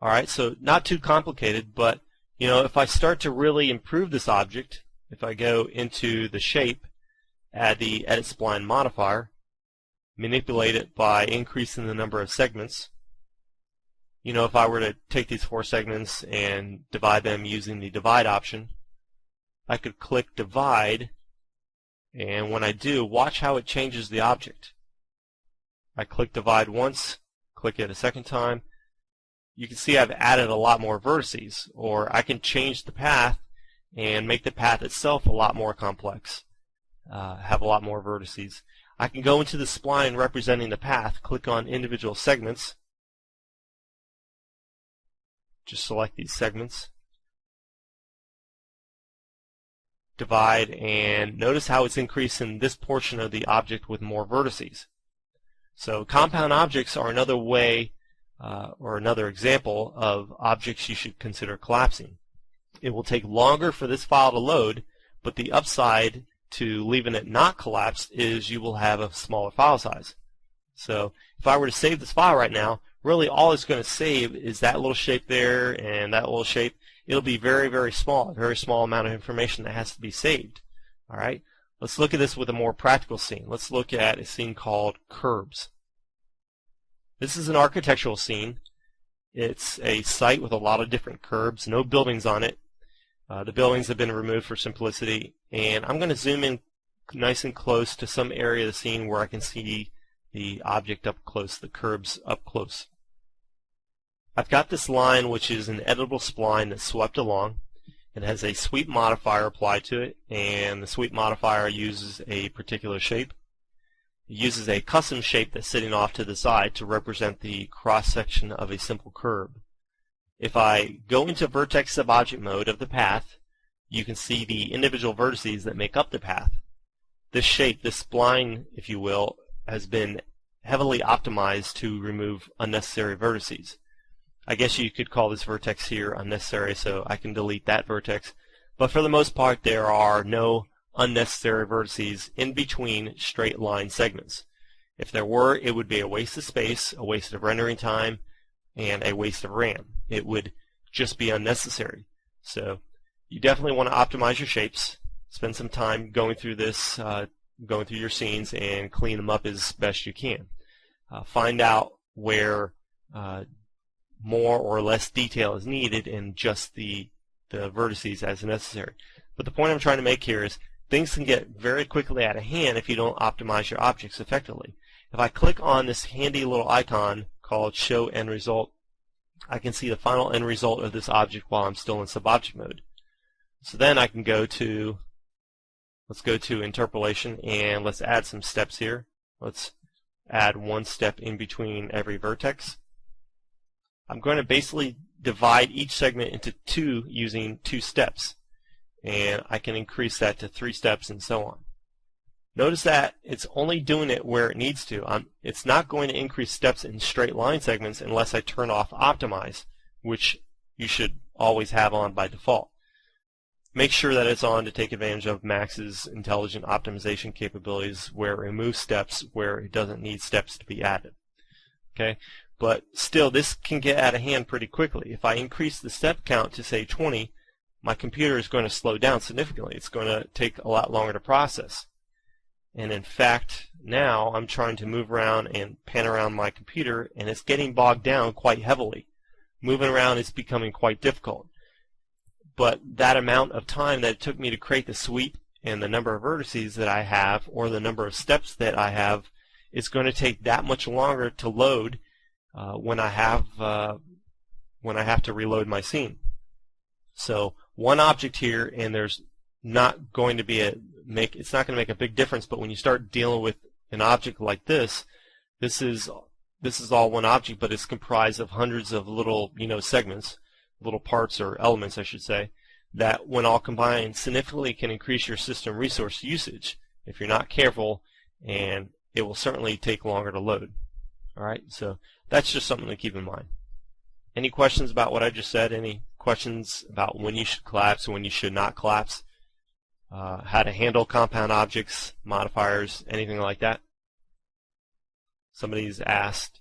Speaker 1: Alright, so not too complicated, but you know, if I start to really improve this object, if I go into the shape, add the Edit Spline modifier, manipulate it by increasing the number of segments. You know, if I were to take these 4 segments and divide them using the divide option, I could click divide, and when I do, watch how it changes the object. I click divide once, click it a second time. You can see I've added a lot more vertices, or I can change the path and make the path itself a lot more complex, have a lot more vertices. I can go into the spline representing the path, click on individual segments, just select these segments, divide, and notice how it's increasing this portion of the object with more vertices. So compound objects are another way or another example of objects you should consider collapsing. It will take longer for this file to load, but the upside to leaving it not collapsed is you will have a smaller file size. So if I were to save this file right now, really all it's going to save is that little shape there and that little shape. It'll be very, very small, a very small amount of information that has to be saved. All right, let's look at this with a more practical scene. Let's look at a scene called Curbs. This is an architectural scene. It's a site with a lot of different curbs, no buildings on it. The buildings have been removed for simplicity, and I'm going to zoom in nice and close to some area of the scene where I can see the object up close, the curbs up close. I've got this line which is an editable spline that's swept along. It has a sweep modifier applied to it, and the sweep modifier uses a particular shape. It uses a custom shape that's sitting off to the side to represent the cross-section of a simple curb. If I go into vertex subobject mode of the path, you can see the individual vertices that make up the path. This shape, this spline, if you will, has been heavily optimized to remove unnecessary vertices. I guess you could call this vertex here unnecessary, so I can delete that vertex. But for the most part, there are no unnecessary vertices in between straight line segments. If there were, it would be a waste of space, a waste of rendering time, and a waste of RAM. It would just be unnecessary. So you definitely want to optimize your shapes, spend some time going through this, going through your scenes, and clean them up as best you can. Find out where more or less detail is needed and just the vertices as necessary. But the point I'm trying to make here is things can get very quickly out of hand if you don't optimize your objects effectively. If I click on this handy little icon called Show End Result, I can see the final end result of this object while I'm still in subobject mode. So then I can go to, let's go to interpolation, and let's add some steps here. Let's add one step in between every vertex. I'm going to basically divide each segment into two using 2 steps, and I can increase that to 3 steps and so on. Notice that it's only doing it where it needs to. It's not going to increase steps in straight line segments unless I turn off Optimize, which you should always have on by default. Make sure that it's on to take advantage of Max's intelligent optimization capabilities, where it removes steps where it doesn't need steps to be added. Okay, but still, this can get out of hand pretty quickly. If I increase the step count to say 20, my computer is going to slow down significantly. It's going to take a lot longer to process. And in fact, now I'm trying to move around and pan around my computer, and it's getting bogged down quite heavily. Moving around is becoming quite difficult. But that amount of time that it took me to create the sweep and the number of vertices that I have, or the number of steps that I have, is going to take that much longer to load when I have to reload my scene. So one object here, and there's not going to be it's not going to make a big difference. But when you start dealing with an object like this is all one object, but it's comprised of hundreds of little segments, little parts or elements, I should say, that when all combined significantly can increase your system resource usage if you're not careful, and it will certainly take longer to load. Alright, so that's just something to keep in mind. Any questions about what I just said? Any questions about when you should collapse and when you should not collapse? How to handle compound objects, modifiers, anything like that? Somebody's asked,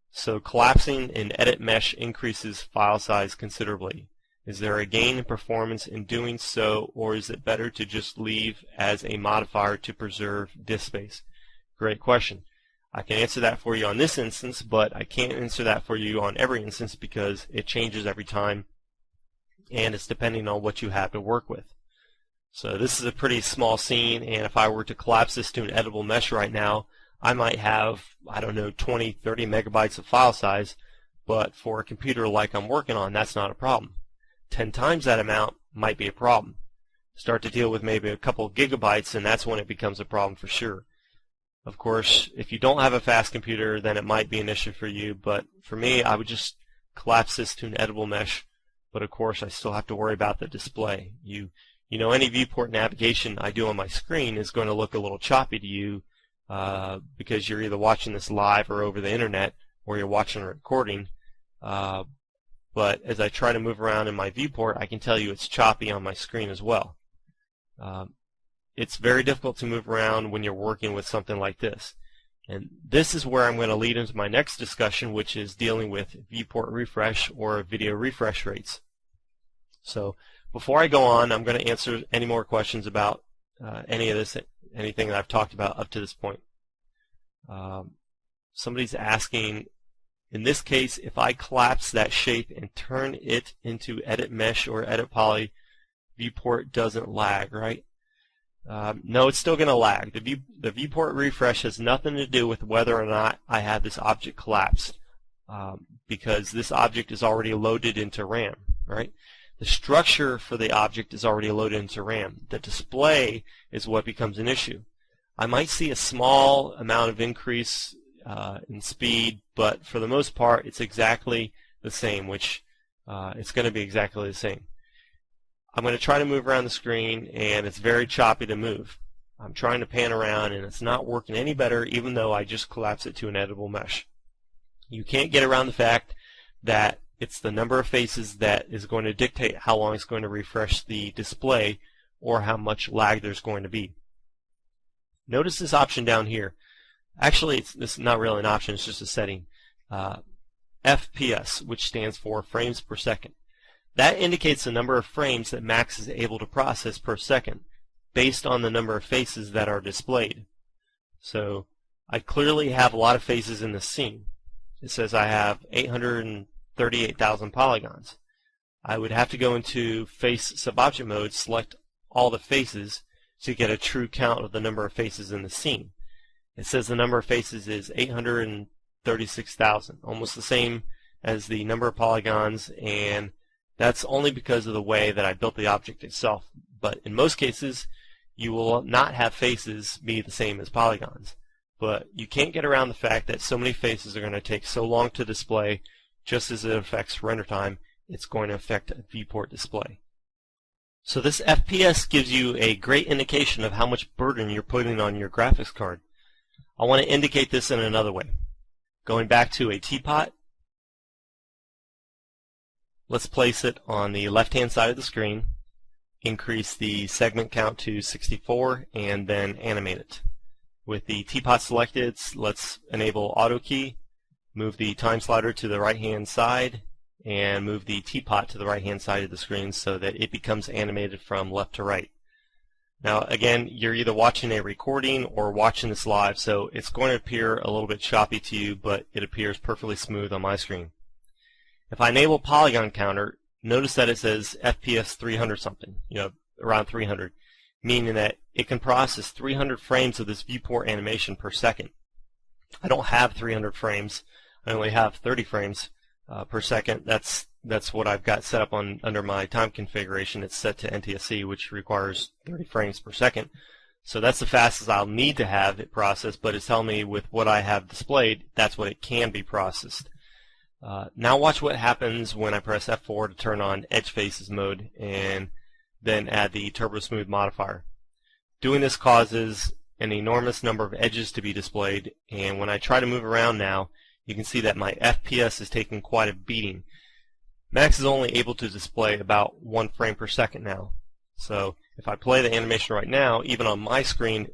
Speaker 1: so collapsing in edit mesh increases file size considerably. Is there a gain in performance in doing so, or is it better to just leave as a modifier to preserve disk space? Great question. I can answer that for you on this instance, but I can't answer that for you on every instance because it changes every time, and it's depending on what you have to work with. So this is a pretty small scene, and if I were to collapse this to an editable mesh right now, I might have, I don't know, 20, 30 megabytes of file size, but for a computer like I'm working on, that's not a problem. 10 times that amount might be a problem. Start to deal with maybe a couple of gigabytes, and that's when it becomes a problem for sure. Of course, if you don't have a fast computer, then it might be an issue for you, but for me, I would just collapse this to an editable mesh, but of course, I still have to worry about the display. You know, any viewport navigation I do on my screen is going to look a little choppy to you, because you're either watching this live or over the internet, or you're watching a recording. But as I try to move around in my viewport, I can tell you it's choppy on my screen as well. It's very difficult to move around when you're working with something like this. And this is where I'm going to lead into my next discussion, which is dealing with viewport refresh or video refresh rates. So before I go on, I'm going to answer any more questions about anything that I've talked about up to this point. Somebody's asking, in this case, if I collapse that shape and turn it into edit mesh or edit poly, viewport doesn't lag, right? No, it's still going to lag. The viewport refresh has nothing to do with whether or not I have this object collapsed, because this object is already loaded into RAM, right? The structure for the object is already loaded into RAM. The display is what becomes an issue. I might see a small amount of increase in speed, but for the most part, it's exactly the same, which it's going to be exactly the same. I'm going to try to move around the screen, and it's very choppy to move. I'm trying to pan around, and it's not working any better, even though I just collapsed it to an editable mesh. You can't get around the fact that it's the number of faces that is going to dictate how long it's going to refresh the display or how much lag there's going to be. Notice this option down here. Actually, this is not really an option, it's just a setting. FPS, which stands for frames per second. That indicates the number of frames that Max is able to process per second based on the number of faces that are displayed. So I clearly have a lot of faces in this scene. It says I have 838,000 polygons. I would have to go into face subobject mode, select all the faces to get a true count of the number of faces in the scene. It says the number of faces is 836,000, almost the same as the number of polygons, and that's only because of the way that I built the object itself. But in most cases, you will not have faces be the same as polygons. But you can't get around the fact that so many faces are going to take so long to display, just as it affects render time, it's going to affect a viewport display. So this FPS gives you a great indication of how much burden you're putting on your graphics card. I want to indicate this in another way. Going back to a teapot, let's place it on the left-hand side of the screen, increase the segment count to 64, and then animate it. With the teapot selected, let's enable auto key, move the time slider to the right-hand side, and move the teapot to the right-hand side of the screen so that it becomes animated from left to right. Now again, you're either watching a recording or watching this live, so it's going to appear a little bit choppy to you, but it appears perfectly smooth on my screen. If I enable Polygon Counter, notice that it says FPS 300 something, around 300, meaning that it can process 300 frames of this viewport animation per second. I don't have 300 frames. I only have 30 frames per second. That's what I've got set up under my time configuration. It's set to NTSC, which requires 30 frames per second. So that's the fastest I'll need to have it processed, but it's telling me with what I have displayed, that's what it can be processed. Now watch what happens when I press F4 to turn on Edge Faces mode and then add the Turbo Smooth modifier. Doing this causes an enormous number of edges to be displayed, and when I try to move around now, you can see that my FPS is taking quite a beating. Max is only able to display about 1 frame per second now. So if I play the animation right now, even on my screen,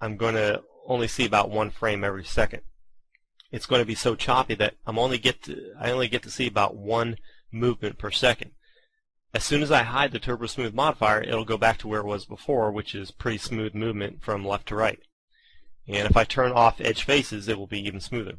Speaker 1: I'm going to only see about 1 frame every second. It's going to be so choppy that I only get to see about 1 movement per second. As soon as I hide the Turbo Smooth modifier, it'll go back to where it was before, which is pretty smooth movement from left to right. And if I turn off Edge Faces, it will be even smoother.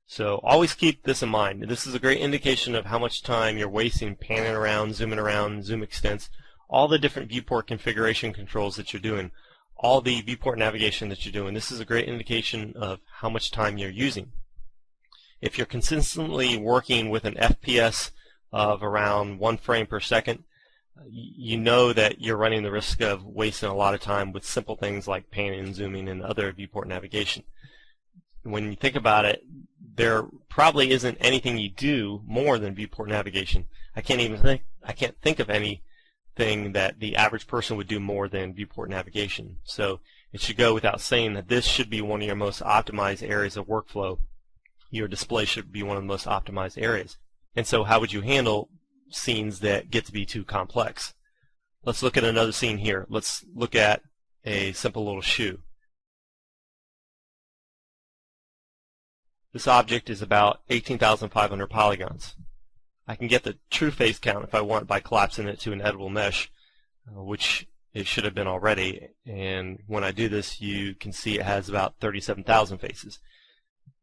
Speaker 1: So always keep this in mind. This is a great indication of how much time you're wasting panning around, zoom extents, all the different viewport configuration controls that you're doing, all the viewport navigation that you're doing. This is a great indication of how much time you're using. If you're consistently working with an FPS of around 1 frame per second, you know that you're running the risk of wasting a lot of time with simple things like panning and zooming and other viewport navigation. When you think about it, there probably isn't anything you do more than viewport navigation. I can't think of anything that the average person would do more than viewport navigation. So it should go without saying that this should be one of your most optimized areas of workflow. Your display should be one of the most optimized areas. And so how would you handle scenes that get to be too complex? Let's look at another scene here. Let's look at a simple little shoe. This object is about 18,500 polygons. I can get the true face count if I want by collapsing it to an editable mesh, which it should have been already. And when I do this, you can see it has about 37,000 faces.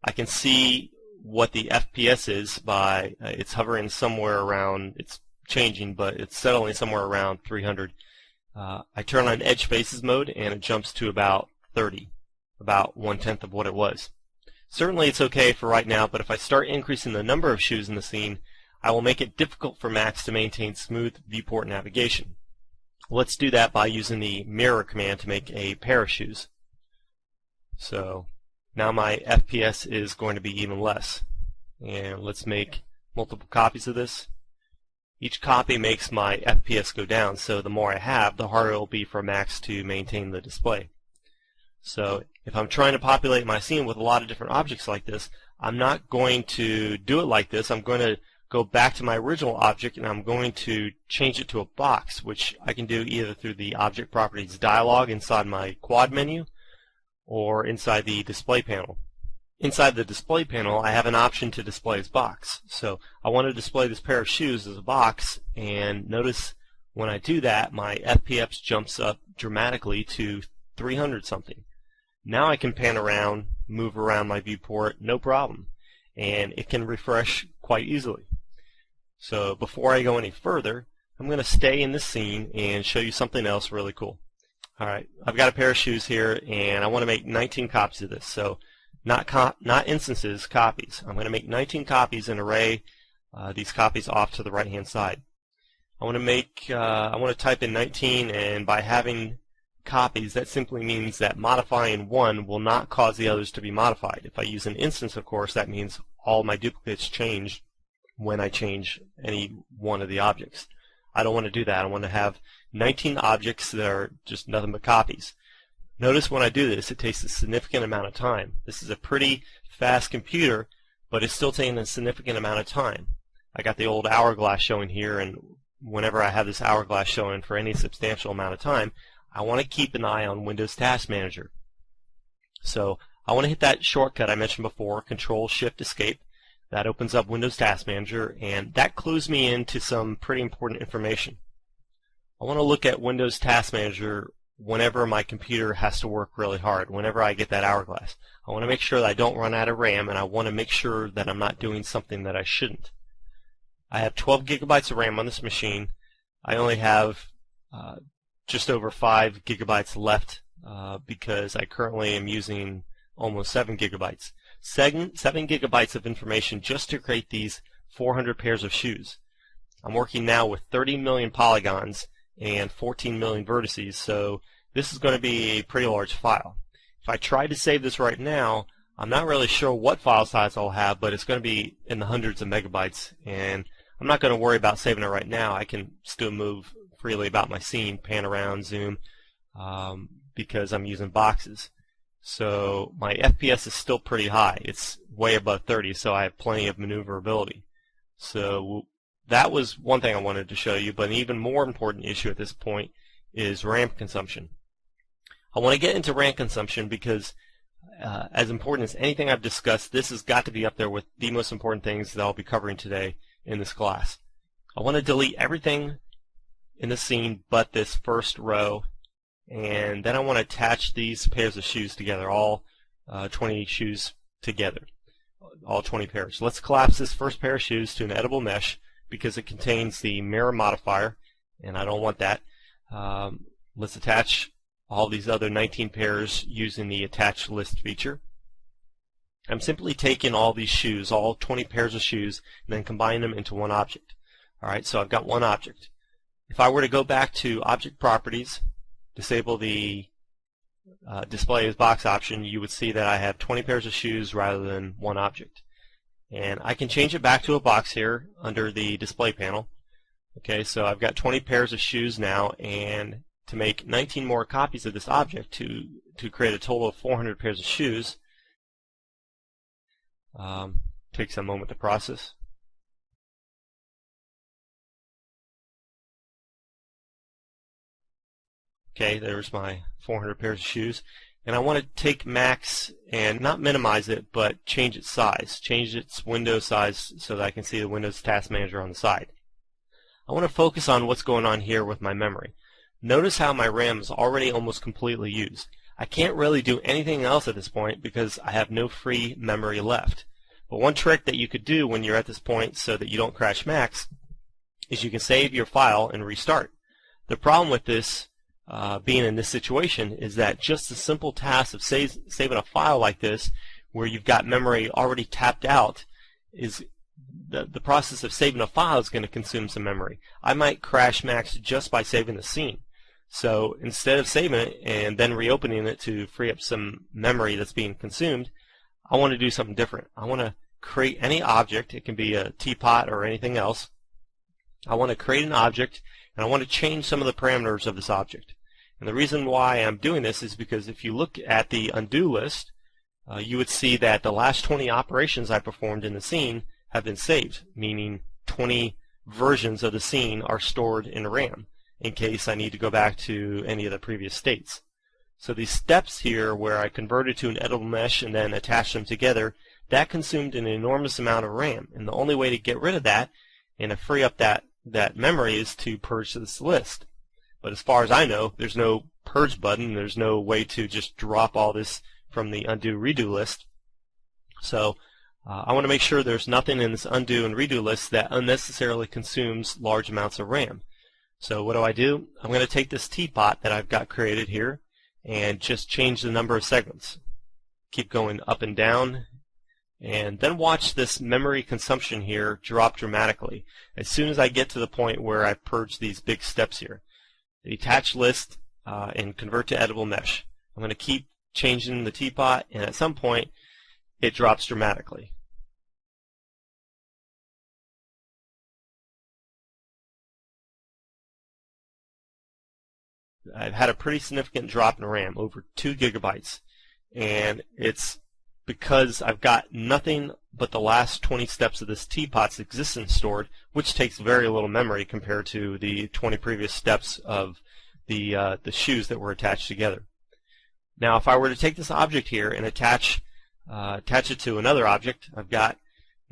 Speaker 1: I can see what the FPS is by it's hovering somewhere around, it's changing, but it's settling somewhere around 300. I turn on Edge Faces mode and it jumps to about 30, about 1/10 of what it was. Certainly it's okay for right now, but if I start increasing the number of shoes in the scene, I will make it difficult for Max to maintain smooth viewport navigation. Let's do that by using the mirror command to make a pair of shoes. So now my FPS is going to be even less. And let's make multiple copies of this. Each copy makes my FPS go down, so the more I have, the harder it will be for Max to maintain the display. So if I'm trying to populate my scene with a lot of different objects like this, I'm not going to do it like this. I'm going to go back to my original object and I'm going to change it to a box, which I can do either through the Object Properties dialog inside my quad menu or inside the display panel. Inside the display panel, I have an option to display as box. So I want to display this pair of shoes as a box, and notice when I do that, my FPS jumps up dramatically to 300 something. Now I can pan around, move around my viewport, no problem, and it can refresh quite easily. So before I go any further, I'm going to stay in this scene and show you something else really cool. Alright, I've got a pair of shoes here and I want to make 19 copies of this. So not instances, copies. I'm going to make 19 copies and array these copies off to the right hand side. I want to type in 19, and by having copies, that simply means that modifying one will not cause the others to be modified. If I use an instance, of course, that means all my duplicates change when I change any one of the objects. I don't want to do that. I want to have 19 objects that are just nothing but copies. Notice when I do this, it takes a significant amount of time. This is a pretty fast computer, but it's still taking a significant amount of time. I got the old hourglass showing here, and whenever I have this hourglass showing for any substantial amount of time, I want to keep an eye on Windows Task Manager. So I want to hit that shortcut I mentioned before, Control-Shift-Escape. That opens up Windows Task Manager, and that clues me into some pretty important information. I want to look at Windows Task Manager whenever my computer has to work really hard, whenever I get that hourglass. I want to make sure that I don't run out of RAM, and I want to make sure that I'm not doing something that I shouldn't. I have 12 gigabytes of RAM on this machine. I only have just over 5 gigabytes left because I currently am using almost 7 gigabytes. 7 gigabytes of information just to create these 400 pairs of shoes. I'm working now with 30 million polygons and 14 million vertices, so this is going to be a pretty large file. If I try to save this right now, I'm not really sure what file size I'll have, but it's going to be in the hundreds of megabytes, and I'm not going to worry about saving it right now. I can still move freely about my scene, pan around, zoom, because I'm using boxes. So my FPS is still pretty high. It's way above 30, so I have plenty of maneuverability. So that was one thing I wanted to show you, but an even more important issue at this point is RAM consumption. I want to get into RAM consumption because as important as anything I've discussed, this has got to be up there with the most important things that I'll be covering today in this class. I want to delete everything in the scene but this first row, and then I want to attach these pairs of shoes together, all 20 shoes together, all 20 pairs. Let's collapse this first pair of shoes to an editable mesh because it contains the mirror modifier, and I don't want that. Let's attach all these other 19 pairs using the attach list feature. I'm simply taking all these shoes, all 20 pairs of shoes, and then combining them into one object. Alright, so I've got one object. If I were to go back to Object Properties, disable the Display as Box option, you would see that I have 20 pairs of shoes rather than one object. And I can change it back to a box here under the Display panel. Okay, so I've got 20 pairs of shoes now, and to make 19 more copies of this object to create a total of 400 pairs of shoes, takes a moment to process. Okay, there's my 400 pairs of shoes. And I want to take max and not minimize it, but change its size. Change its window size so that I can see the Windows Task Manager on the side. I want to focus on what's going on here with my memory. Notice how my RAM is already almost completely used. I can't really do anything else at this point because I have no free memory left. But one trick that you could do when you're at this point so that you don't crash max is you can save your file and restart. The problem with this being in this situation is that just the simple task of saving a file like this where you've got memory already tapped out is the process of saving a file is going to consume some memory. I might crash max just by saving the scene. So instead of saving it and then reopening it to free up some memory that's being consumed, I want to do something different. I want to create any object. It can be a teapot or anything else. I want to create an object, and I want to change some of the parameters of this object. And the reason why I'm doing this is because if you look at the undo list, you would see that the last 20 operations I performed in the scene have been saved, meaning 20 versions of the scene are stored in RAM in case I need to go back to any of the previous states. So these steps here where I converted to an editable mesh and then attached them together, that consumed an enormous amount of RAM. And the only way to get rid of that and to free up that memory is to purge this list. But as far as I know, there's no purge button. There's no way to just drop all this from the undo redo list. So I want to make sure there's nothing in this undo and redo list that unnecessarily consumes large amounts of RAM. So what do? I'm going to take this teapot that I've got created here and just change the number of segments. Keep going up and down, and then watch this memory consumption here drop dramatically as soon as I get to the point where I purge these big steps here. The attach list and convert to editable mesh. I'm going to keep changing the teapot, and at some point it drops dramatically. I've had a pretty significant drop in RAM, over 2 gigabytes, and it's because I've got nothing but the last 20 steps of this teapot's existence stored, which takes very little memory compared to the 20 previous steps of the shoes that were attached together. Now, if I were to take this object here and attach it to another object, I've got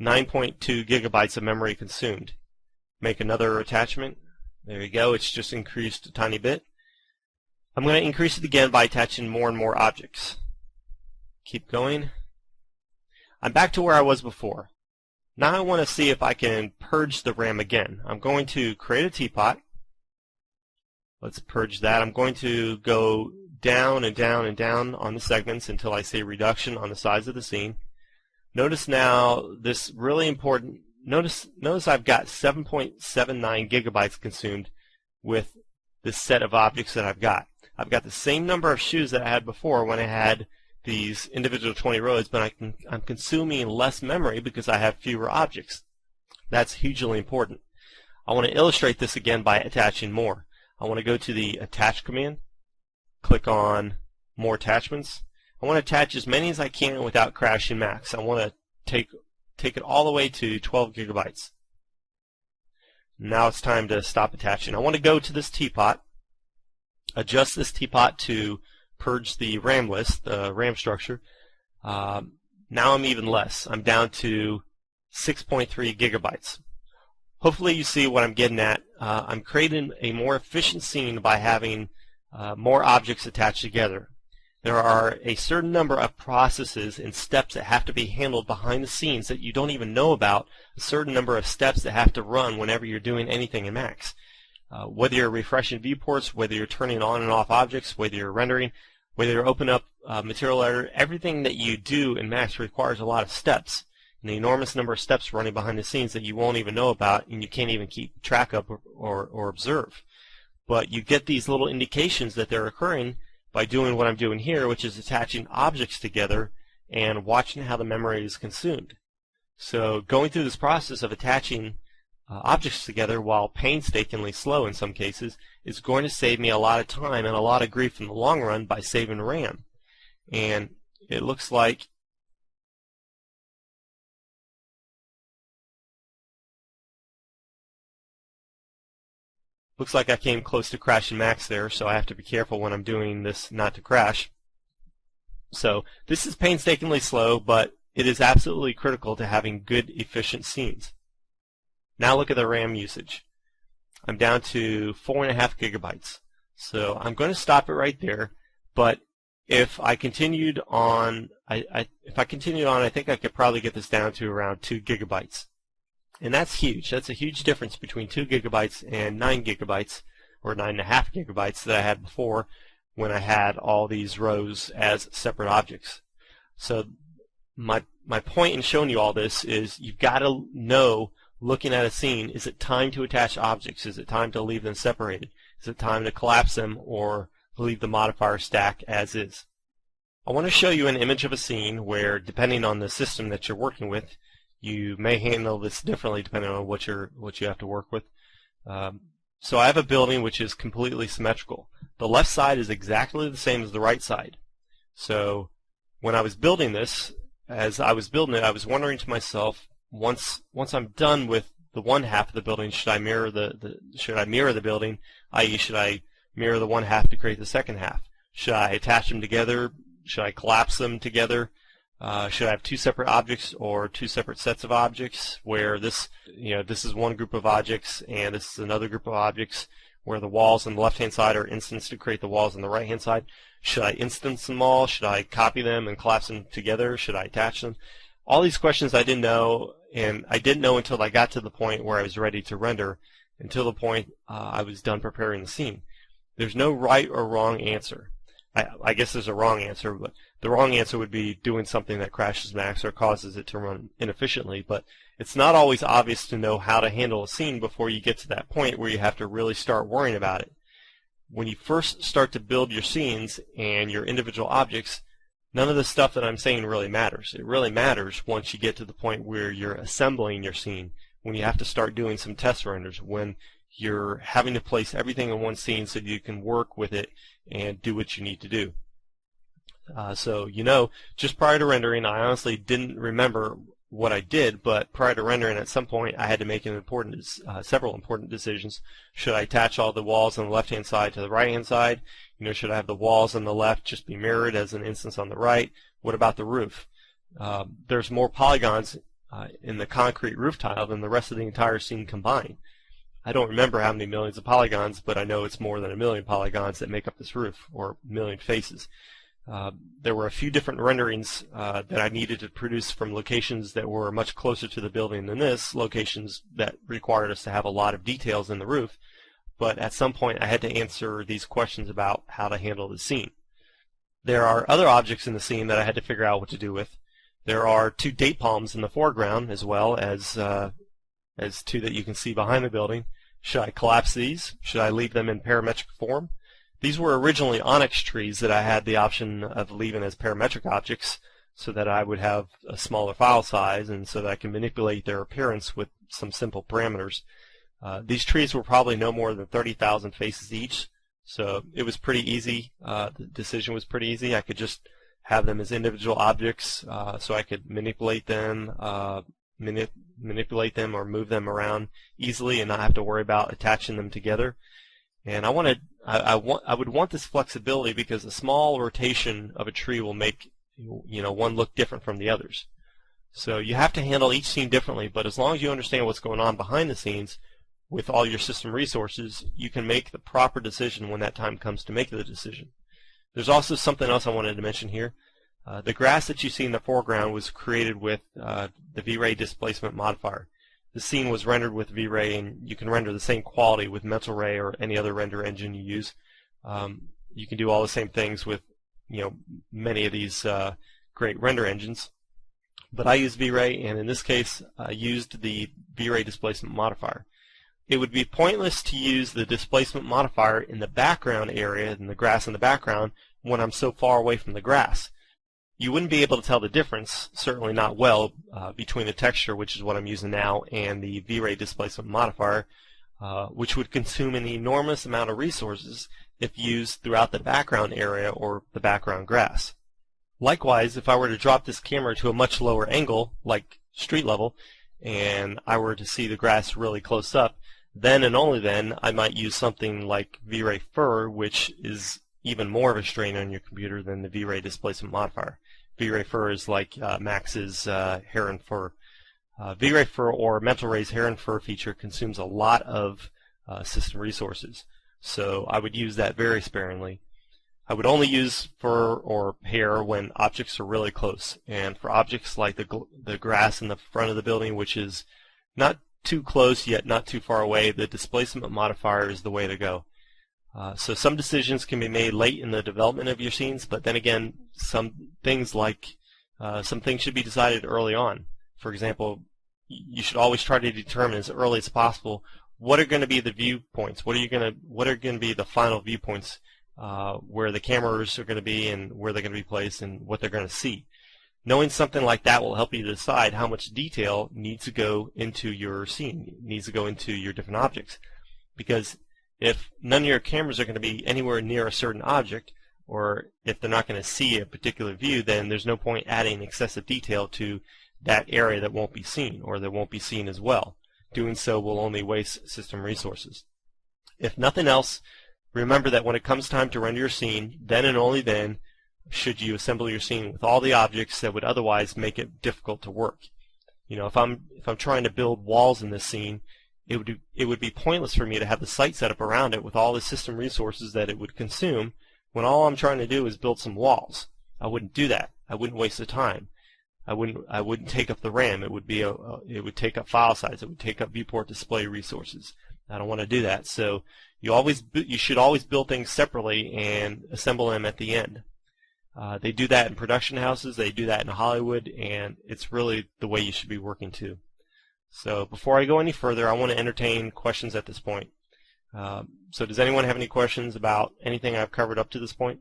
Speaker 1: 9.2 gigabytes of memory consumed. Make another attachment. There you go. It's just increased a tiny bit. I'm going to increase it again by attaching more and more objects. Keep going. I'm back to where I was before. Now I want to see if I can purge the RAM again. I'm going to create a teapot. Let's purge that. I'm going to go down and down and down on the segments until I say reduction on the size of the scene. Notice now this really important. Notice I've got 7.79 gigabytes consumed with this set of objects that I've got. I've got the same number of shoes that I had before when I had these individual 20 rows, but I'm consuming less memory because I have fewer objects. That's hugely important. I want to illustrate this again by attaching more. I want to go to the Attach command, click on More Attachments. I want to attach as many as I can without crashing max. I want to take it all the way to 12 gigabytes. Now it's time to stop attaching. I want to go to this teapot, adjust this teapot to purge the RAM list, the RAM structure. Now I'm even less. I'm down to 6.3 gigabytes. Hopefully you see what I'm getting at. I'm creating a more efficient scene by having more objects attached together. There are a certain number of processes and steps that have to be handled behind the scenes that you don't even know about, a certain number of steps that have to run whenever you're doing anything in Max. Whether you're refreshing viewports, whether you're turning on and off objects, whether you're rendering, whether you're open up material editor, everything that you do in Max requires a lot of steps, an enormous number of steps running behind the scenes that you won't even know about and you can't even keep track of or observe. But you get these little indications that they're occurring by doing what I'm doing here, which is attaching objects together and watching how the memory is consumed. So going through this process of attaching objects together, while painstakingly slow in some cases, is going to save me a lot of time and a lot of grief in the long run by saving RAM. And it looks like I came close to crashing Max there, so I have to be careful when I'm doing this not to crash. So this is painstakingly slow, but it is absolutely critical to having good, efficient scenes. Now look at the RAM usage. I'm down to 4.5 gigabytes. So I'm going to stop it right there, but if I continued on, I think I could probably get this down to around 2 gigabytes. And that's huge. That's a huge difference between 2 gigabytes and 9 gigabytes, or 9.5 gigabytes that I had before when I had all these rows as separate objects. So my point in showing you all this is you've got to know, looking at a scene, is it time to attach objects? Is it time to leave them separated? Is it time to collapse them or leave the modifier stack as is? I want to show you an image of a scene where, depending on the system that you're working with, you may handle this differently depending on what you have to work with. So I have a building which is completely symmetrical. The left side is exactly the same as the right side. So when I was building this, as I was building it, I was wondering to myself, once I'm done with the one half of the building, should I mirror the building, i.e. should I mirror the one half to create the second half? Should I attach them together? Should I collapse them together? Should I have two separate objects or two separate sets of objects where this is one group of objects and this is another group of objects, where the walls on the left-hand side are instanced to create the walls on the right-hand side? Should I instance them all? Should I copy them and collapse them together? Should I attach them? All these questions I didn't know, and I didn't know until I got to the point where I was ready to render, until the point I was done preparing the scene. There's no right or wrong answer. I guess there's a wrong answer, but the wrong answer would be doing something that crashes Max or causes it to run inefficiently. But it's not always obvious to know how to handle a scene before you get to that point where you have to really start worrying about it. When you first start to build your scenes and your individual objects, none of the stuff that I'm saying really matters. It really matters once you get to the point where you're assembling your scene, when you have to start doing some test renders, when you're having to place everything in one scene so you can work with it and do what you need to do. So just prior to rendering, I honestly didn't remember what I did, but prior to rendering, at some point I had to make several important decisions. Should I attach all the walls on the left-hand side to the right-hand side? Should I have the walls on the left just be mirrored as an instance on the right? What about the roof? There's more polygons in the concrete roof tile than the rest of the entire scene combined. I don't remember how many millions of polygons, but I know it's more than 1 million polygons that make up this roof, or 1 million faces. There were a few different renderings that I needed to produce from locations that were much closer to the building than this, locations that required us to have a lot of details in the roof. But at some point I had to answer these questions about how to handle the scene. There are other objects in the scene that I had to figure out what to do with. There are 2 date palms in the foreground, as well as 2 that you can see behind the building. Should I collapse these? Should I leave them in parametric form? These were originally onyx trees that I had the option of leaving as parametric objects so that I would have a smaller file size and so that I can manipulate their appearance with some simple parameters. These trees were probably no more than 30,000 faces each, so it was pretty easy. The decision was pretty easy. I could just have them as individual objects, so I could manipulate them or move them around easily and not have to worry about attaching them together. And I would want this flexibility because a small rotation of a tree will make one look different from the others. So you have to handle each scene differently, but as long as you understand what's going on behind the scenes with all your system resources, you can make the proper decision when that time comes to make the decision. There's also something else I wanted to mention here. The grass that you see in the foreground was created with the V-Ray displacement modifier. The scene was rendered with V-Ray, and you can render the same quality with Mental Ray or any other render engine you use. You can do all the same things with many of these great render engines. But I use V-Ray, and in this case I used the V-Ray displacement modifier. It would be pointless to use the displacement modifier in the background area, in the grass in the background, when I'm so far away from the grass. You wouldn't be able to tell the difference, certainly not well, between the texture, which is what I'm using now, and the V-Ray displacement modifier, which would consume an enormous amount of resources if used throughout the background area or the background grass. Likewise, if I were to drop this camera to a much lower angle, like street level, and I were to see the grass really close up, then and only then I might use something like V-Ray Fur, which is even more of a strain on your computer than the V-Ray displacement modifier. V-Ray Fur is like Max's hair and fur. V-Ray Fur or Mental Ray's hair and fur feature consumes a lot of system resources, so I would use that very sparingly. I would only use fur or hair when objects are really close, and for objects like the grass in the front of the building, which is not too close yet not too far away, the displacement modifier is the way to go. So some decisions can be made late in the development of your scenes, but then again, some things should be decided early on. For example, you should always try to determine as early as possible what are going to be the viewpoints, what are going to be the final viewpoints, where the cameras are going to be and where they're going to be placed and what they're going to see. Knowing something like that will help you decide how much detail needs to go into your scene, needs to go into your different objects. Because if none of your cameras are going to be anywhere near a certain object, or if they're not going to see a particular view, then there's no point adding excessive detail to that area that won't be seen, or that won't be seen as well. Doing so will only waste system resources. If nothing else, remember that when it comes time to render your scene, then and only then should you assemble your scene with all the objects that would otherwise make it difficult to work. If I'm trying to build walls in this scene, it would be pointless for me to have the site set up around it with all the system resources that it would consume when all I'm trying to do is build some walls. I wouldn't do that. I wouldn't waste the time. I wouldn't take up the RAM. It would take up file size. It would take up viewport display resources. I don't want to do that. So you should always build things separately and assemble them at the end. They do that in production houses. They do that in Hollywood, and it's really the way you should be working too. So before I go any further, I want to entertain questions at this point. So does anyone have any questions about anything I've covered up to this point?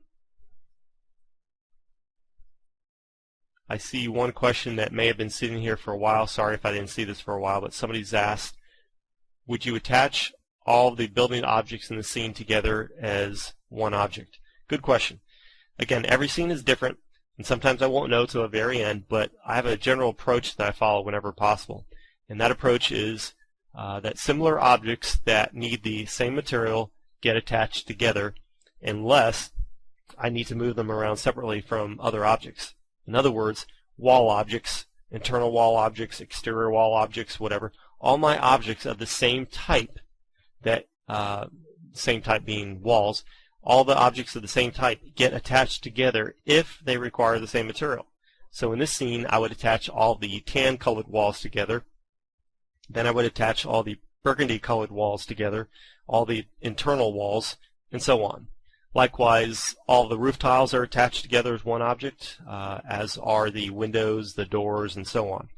Speaker 1: I see one question that may have been sitting here for a while. Sorry if I didn't see this for a while, but somebody's asked, would you attach all the building objects in the scene together as one object? Good question. Again, every scene is different, and sometimes I won't know till the very end, but I have a general approach that I follow whenever possible. And that approach is that similar objects that need the same material get attached together unless I need to move them around separately from other objects. In other words, wall objects, internal wall objects, exterior wall objects, whatever, all my objects of the same type, that same type being walls, all the objects of the same type get attached together if they require the same material. So in this scene, I would attach all the tan colored walls together. Then I would attach all the burgundy colored walls together, all the internal walls, and so on. Likewise, all the roof tiles are attached together as one object, as are the windows, the doors, and so on.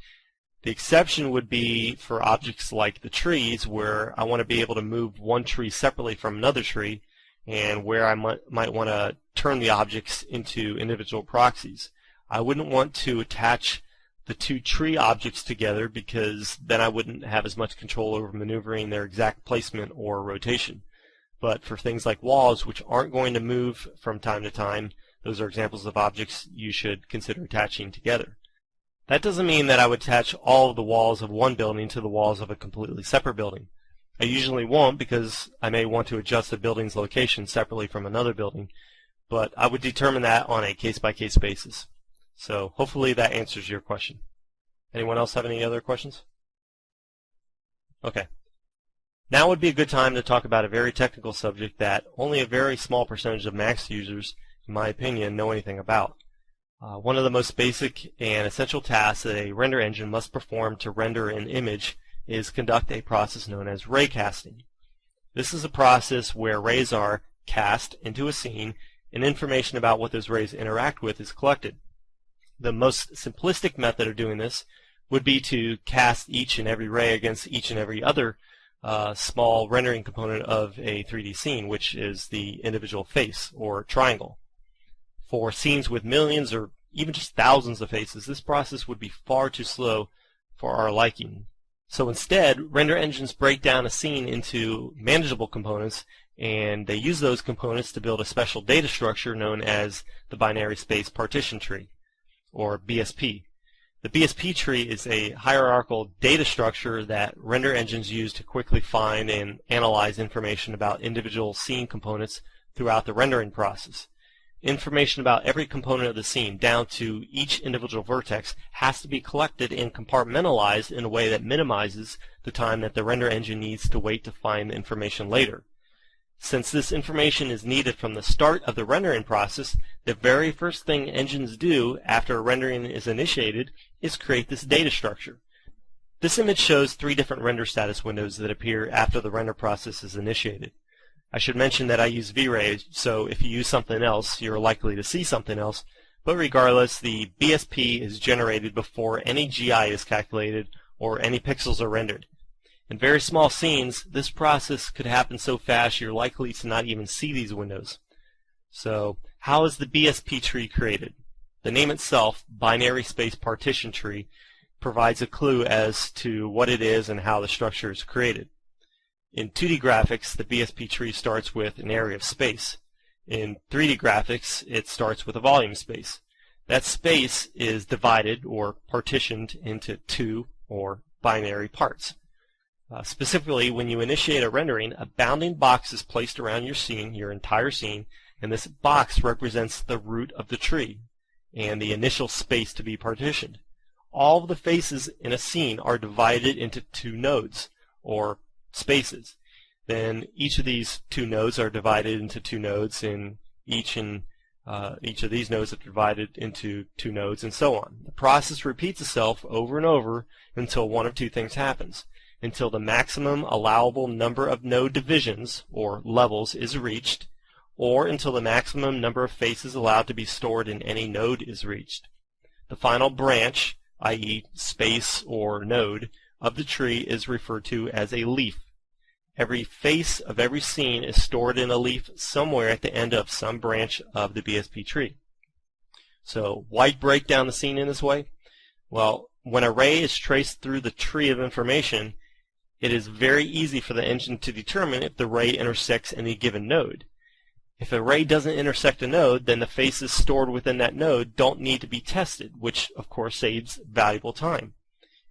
Speaker 1: The exception would be for objects like the trees, where I want to be able to move one tree separately from another tree, and where I might want to turn the objects into individual proxies. I wouldn't want to attach the two tree objects together because then I wouldn't have as much control over maneuvering their exact placement or rotation. But for things like walls, which aren't going to move from time to time, those are examples of objects you should consider attaching together. That doesn't mean that I would attach all of the walls of one building to the walls of a completely separate building. I usually won't because I may want to adjust the building's location separately from another building, but I would determine that on a case-by-case basis. So hopefully that answers your question. Anyone else have any other questions? Okay. Now would be a good time to talk about a very technical subject that only a very small percentage of Max users, in my opinion, know anything about. One of the most basic and essential tasks that a render engine must perform to render an image is conduct a process known as raycasting. This is a process where rays are cast into a scene and information about what those rays interact with is collected. The most simplistic method of doing this would be to cast each and every ray against each and every other small rendering component of a 3D scene, which is the individual face or triangle. For scenes with millions or even just thousands of faces, this process would be far too slow for our liking. So instead, render engines break down a scene into manageable components, and they use those components to build a special data structure known as the binary space partition tree, or BSP. The BSP tree is a hierarchical data structure that render engines use to quickly find and analyze information about individual scene components throughout the rendering process. Information about every component of the scene, down to each individual vertex, has to be collected and compartmentalized in a way that minimizes the time that the render engine needs to wait to find the information later. Since this information is needed from the start of the rendering process, the very first thing engines do after a rendering is initiated is create this data structure. This image shows 3 different render status windows that appear after the render process is initiated. I should mention that I use V-Ray, so if you use something else, you're likely to see something else, but regardless, the BSP is generated before any GI is calculated or any pixels are rendered. In very small scenes, this process could happen so fast you're likely to not even see these windows. So, how is the BSP tree created? The name itself, binary space partition tree, provides a clue as to what it is and how the structure is created. In 2D graphics, the BSP tree starts with an area of space. In 3D graphics, it starts with a volume space. That space is divided or partitioned into 2 or binary parts. Specifically, when you initiate a rendering, a bounding box is placed around your scene, your entire scene, and this box represents the root of the tree and the initial space to be partitioned. All of the faces in a scene are divided into 2 nodes, or spaces. Then each of these 2 nodes are divided into 2 nodes, and each of these nodes are divided into 2 nodes, and so on. The process repeats itself over and over until one of 2 things happens. Until the maximum allowable number of node divisions, or levels, is reached, or until the maximum number of faces allowed to be stored in any node is reached. The final branch, i.e. space or node, of the tree is referred to as a leaf. Every face of every scene is stored in a leaf somewhere at the end of some branch of the BSP tree. So why break down the scene in this way? Well, when a ray is traced through the tree of information, it is very easy for the engine to determine if the ray intersects any given node. If a ray doesn't intersect a node, then the faces stored within that node don't need to be tested, which of course saves valuable time.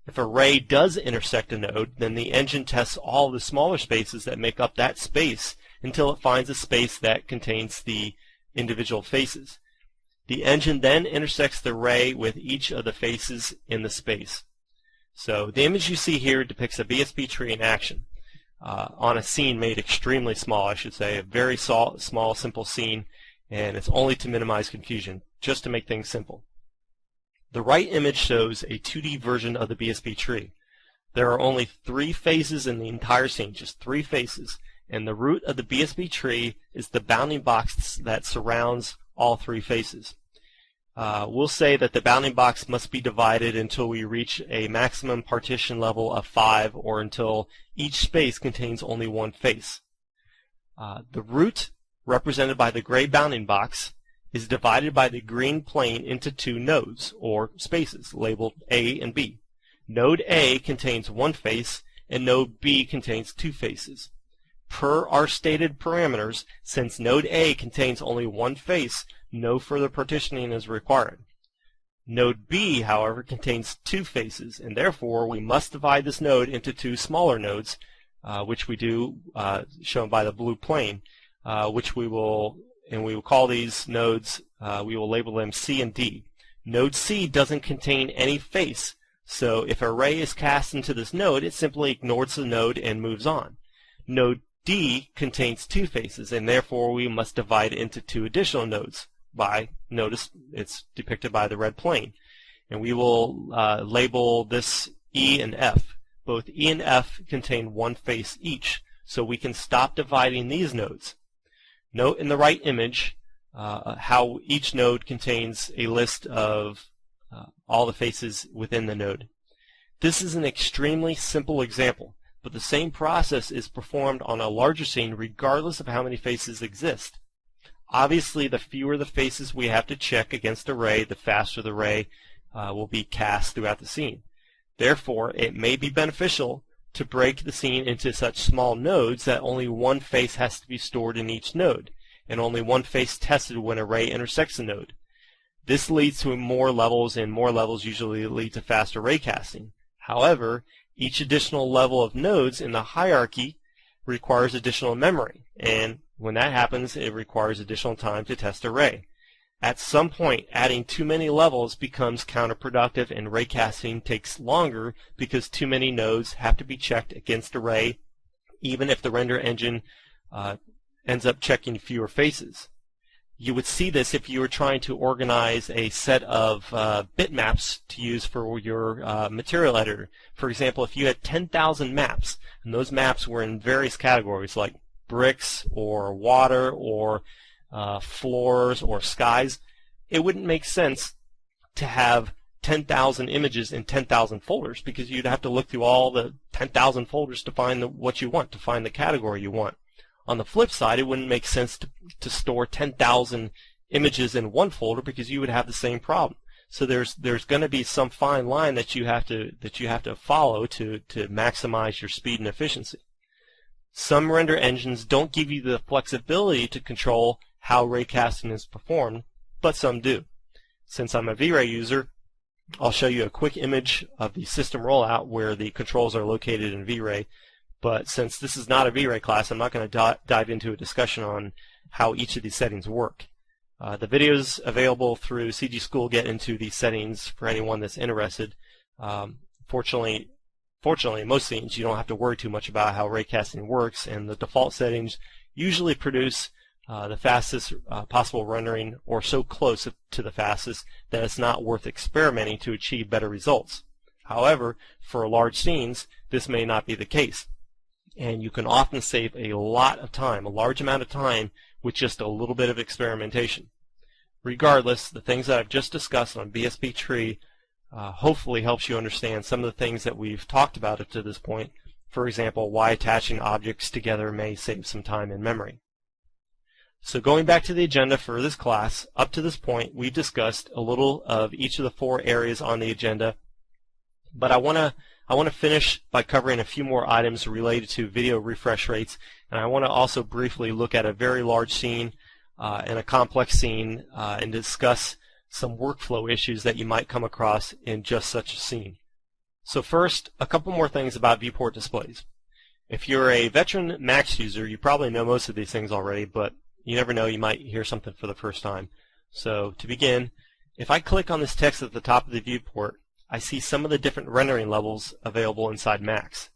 Speaker 1: If a ray does intersect a node, then the engine tests all the smaller spaces that make up that space until it finds a space that contains the individual faces. The engine then intersects the ray with each of the faces in the space. So the image you see here depicts a BSP tree in action on a scene made extremely small, I should say, a very small, simple scene, and it's only to minimize confusion, just to make things simple. The right image shows a 2D version of the BSP tree. There are only 3 faces in the entire scene, just 3 faces, and the root of the BSP tree is the bounding box that surrounds all 3 faces. We'll say that the bounding box must be divided until we reach a maximum partition level of 5, or until each space contains only 1 face. The root, represented by the gray bounding box, is divided by the green plane into 2 nodes, or spaces, labeled A and B. Node A contains 1 face, and node B contains 2 faces. Per our stated parameters, since node A contains only 1 face, no further partitioning is required. Node B, however, contains 2 faces, and therefore we must divide this node into 2 smaller nodes, which we do, shown by the blue plane, which we will call these nodes, we will label them C and D. Node C doesn't contain any face, so if a ray is cast into this node, it simply ignores the node and moves on. Node D contains 2 faces, and therefore we must divide it into 2 additional nodes by, notice it's depicted by the red plane. And we will label this E and F. Both E and F contain 1 face each, so we can stop dividing these nodes. Note in the right image how each node contains a list of all the faces within the node. This is an extremely simple example, but the same process is performed on a larger scene regardless of how many faces exist. Obviously, the fewer the faces we have to check against a ray, the faster the ray will be cast throughout the scene. Therefore, it may be beneficial to break the scene into such small nodes that only 1 face has to be stored in each node, and only 1 face tested when a ray intersects a node. This leads to more levels, and more levels usually lead to faster raycasting. However, each additional level of nodes in the hierarchy requires additional memory, and when that happens, it requires additional time to test a ray. At some point, adding too many levels becomes counterproductive, and raycasting takes longer because too many nodes have to be checked against a ray, even if the render engine ends up checking fewer faces. You would see this if you were trying to organize a set of bitmaps to use for your material editor. For example, if you had 10,000 maps, and those maps were in various categories like bricks or water or floors or skies, it wouldn't make sense to have 10,000 images in 10,000 folders, because you'd have to look through all the 10,000 folders to find what you want, to find the category you want. On the flip side, it wouldn't make sense to store 10,000 images in one folder, because you would have the same problem. So there's going to be some fine line that you have to follow to maximize your speed and efficiency. Some render engines don't give you the flexibility to control how raycasting is performed, but some do. Since I'm a V-Ray user, I'll show you a quick image of the system rollout where the controls are located in V-Ray. But since this is not a V-Ray class, I'm not going to dive into a discussion on how each of these settings work. The videos available through CG School get into these settings for anyone that's interested. Fortunately, in most scenes, you don't have to worry too much about how raycasting works, and the default settings usually produce the fastest possible rendering, or so close to the fastest that it's not worth experimenting to achieve better results. However, for large scenes, this may not be the case, and you can often save a lot of time, a large amount of time, with just a little bit of experimentation. Regardless, the things that I've just discussed on BSP Tree hopefully helps you understand some of the things that we've talked about up to this point. For example, why attaching objects together may save some time and memory. So going back to the agenda for this class, up to this point we've discussed a little of each of the 4 areas on the agenda, but I want I want to finish by covering a few more items related to video refresh rates, and I want to also briefly look at a very large scene and a complex scene and discuss some workflow issues that you might come across in just such a scene. So first, a couple more things about viewport displays. If you're a veteran Max user, you probably know most of these things already, but you never know, you might hear something for the first time. So to begin, if I click on this text at the top of the viewport, I see some of the different rendering levels available inside Max.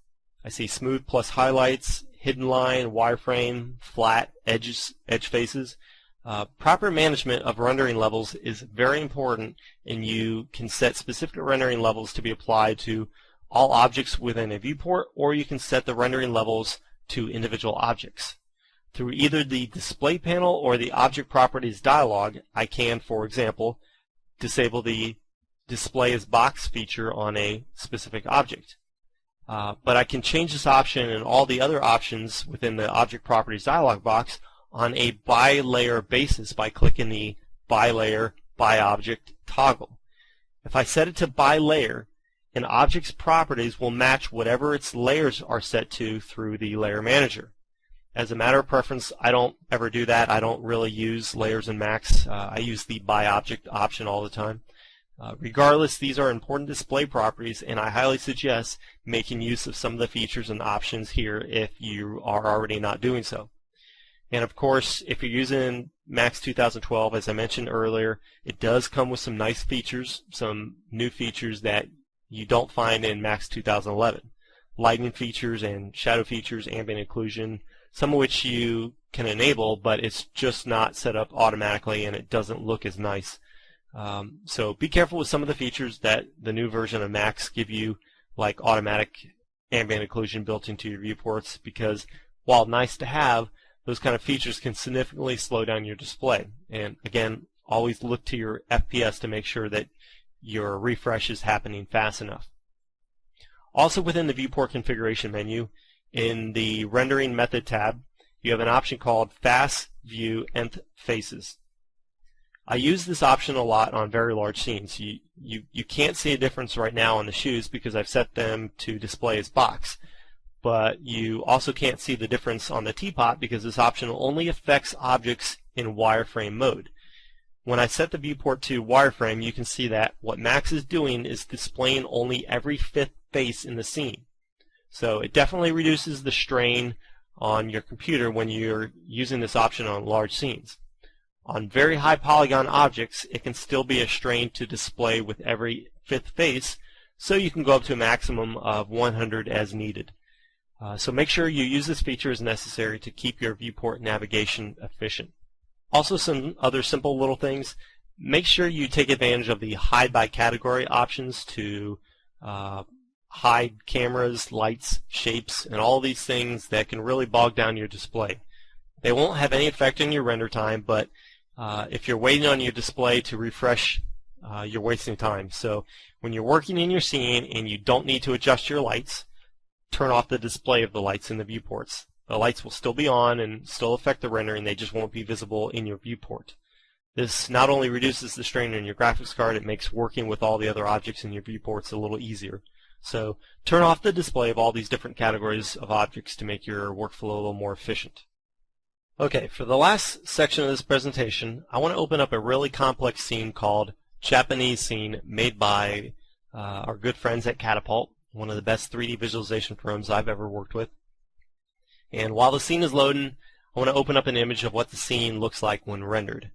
Speaker 1: I see smooth plus highlights, hidden line, wireframe, flat, edge faces. Proper management of rendering levels is very important, and you can set specific rendering levels to be applied to all objects within a viewport, or you can set the rendering levels to individual objects. Through either the display panel or the object properties dialog, I can, for example, disable the display as box feature on a specific object. But I can change this option and all the other options within the object properties dialog box on a by layer basis by clicking the by layer, by object toggle. If I set it to by layer, an object's properties will match whatever its layers are set to through the layer manager. As a matter of preference, I don't ever do that. I don't really use layers in Max. I use the by object option all the time. Regardless, these are important display properties, and I highly suggest making use of some of the features and options here if you are already not doing so. And of course, if you're using Max 2012, as I mentioned earlier, it does come with some nice features, some new features that you don't find in Max 2011. Lighting features and shadow features, ambient occlusion, some of which you can enable, but it's just not set up automatically and it doesn't look as nice. So be careful with some of the features that the new version of Max give you, like automatic ambient occlusion built into your viewports, because while nice to have, those kind of features can significantly slow down your display. And again, always look to your FPS to make sure that your refresh is happening fast enough. Also within the viewport configuration menu, in the rendering method tab, you have an option called Fast View Nth Faces. I use this option a lot on very large scenes. You can't see a difference right now on the shoes because I've set them to display as box. But you also can't see the difference on the teapot because this option only affects objects in wireframe mode. When I set the viewport to wireframe, you can see that what Max is doing is displaying only every fifth face in the scene. So it definitely reduces the strain on your computer when you're using this option on large scenes. On very high polygon objects, it can still be a strain to display with every fifth face, so you can go up to a maximum of 100 as needed. So make sure you use this feature as necessary to keep your viewport navigation efficient. Also, some other simple little things. Make sure you take advantage of the hide by category options to hide cameras, lights, shapes, and all these things that can really bog down your display. They won't have any effect on your render time, but if you're waiting on your display to refresh, you're wasting time. So when you're working in your scene and you don't need to adjust your lights, turn off the display of the lights in the viewports. The lights will still be on and still affect the rendering, they just won't be visible in your viewport. This not only reduces the strain on your graphics card, it makes working with all the other objects in your viewports a little easier. So turn off the display of all these different categories of objects to make your workflow a little more efficient. Okay, for the last section of this presentation, I want to open up a really complex scene called Japanese Scene, made by our good friends at Catapult, one of the best 3D visualization firms I've ever worked with. And while the scene is loading, I want to open up an image of what the scene looks like when rendered.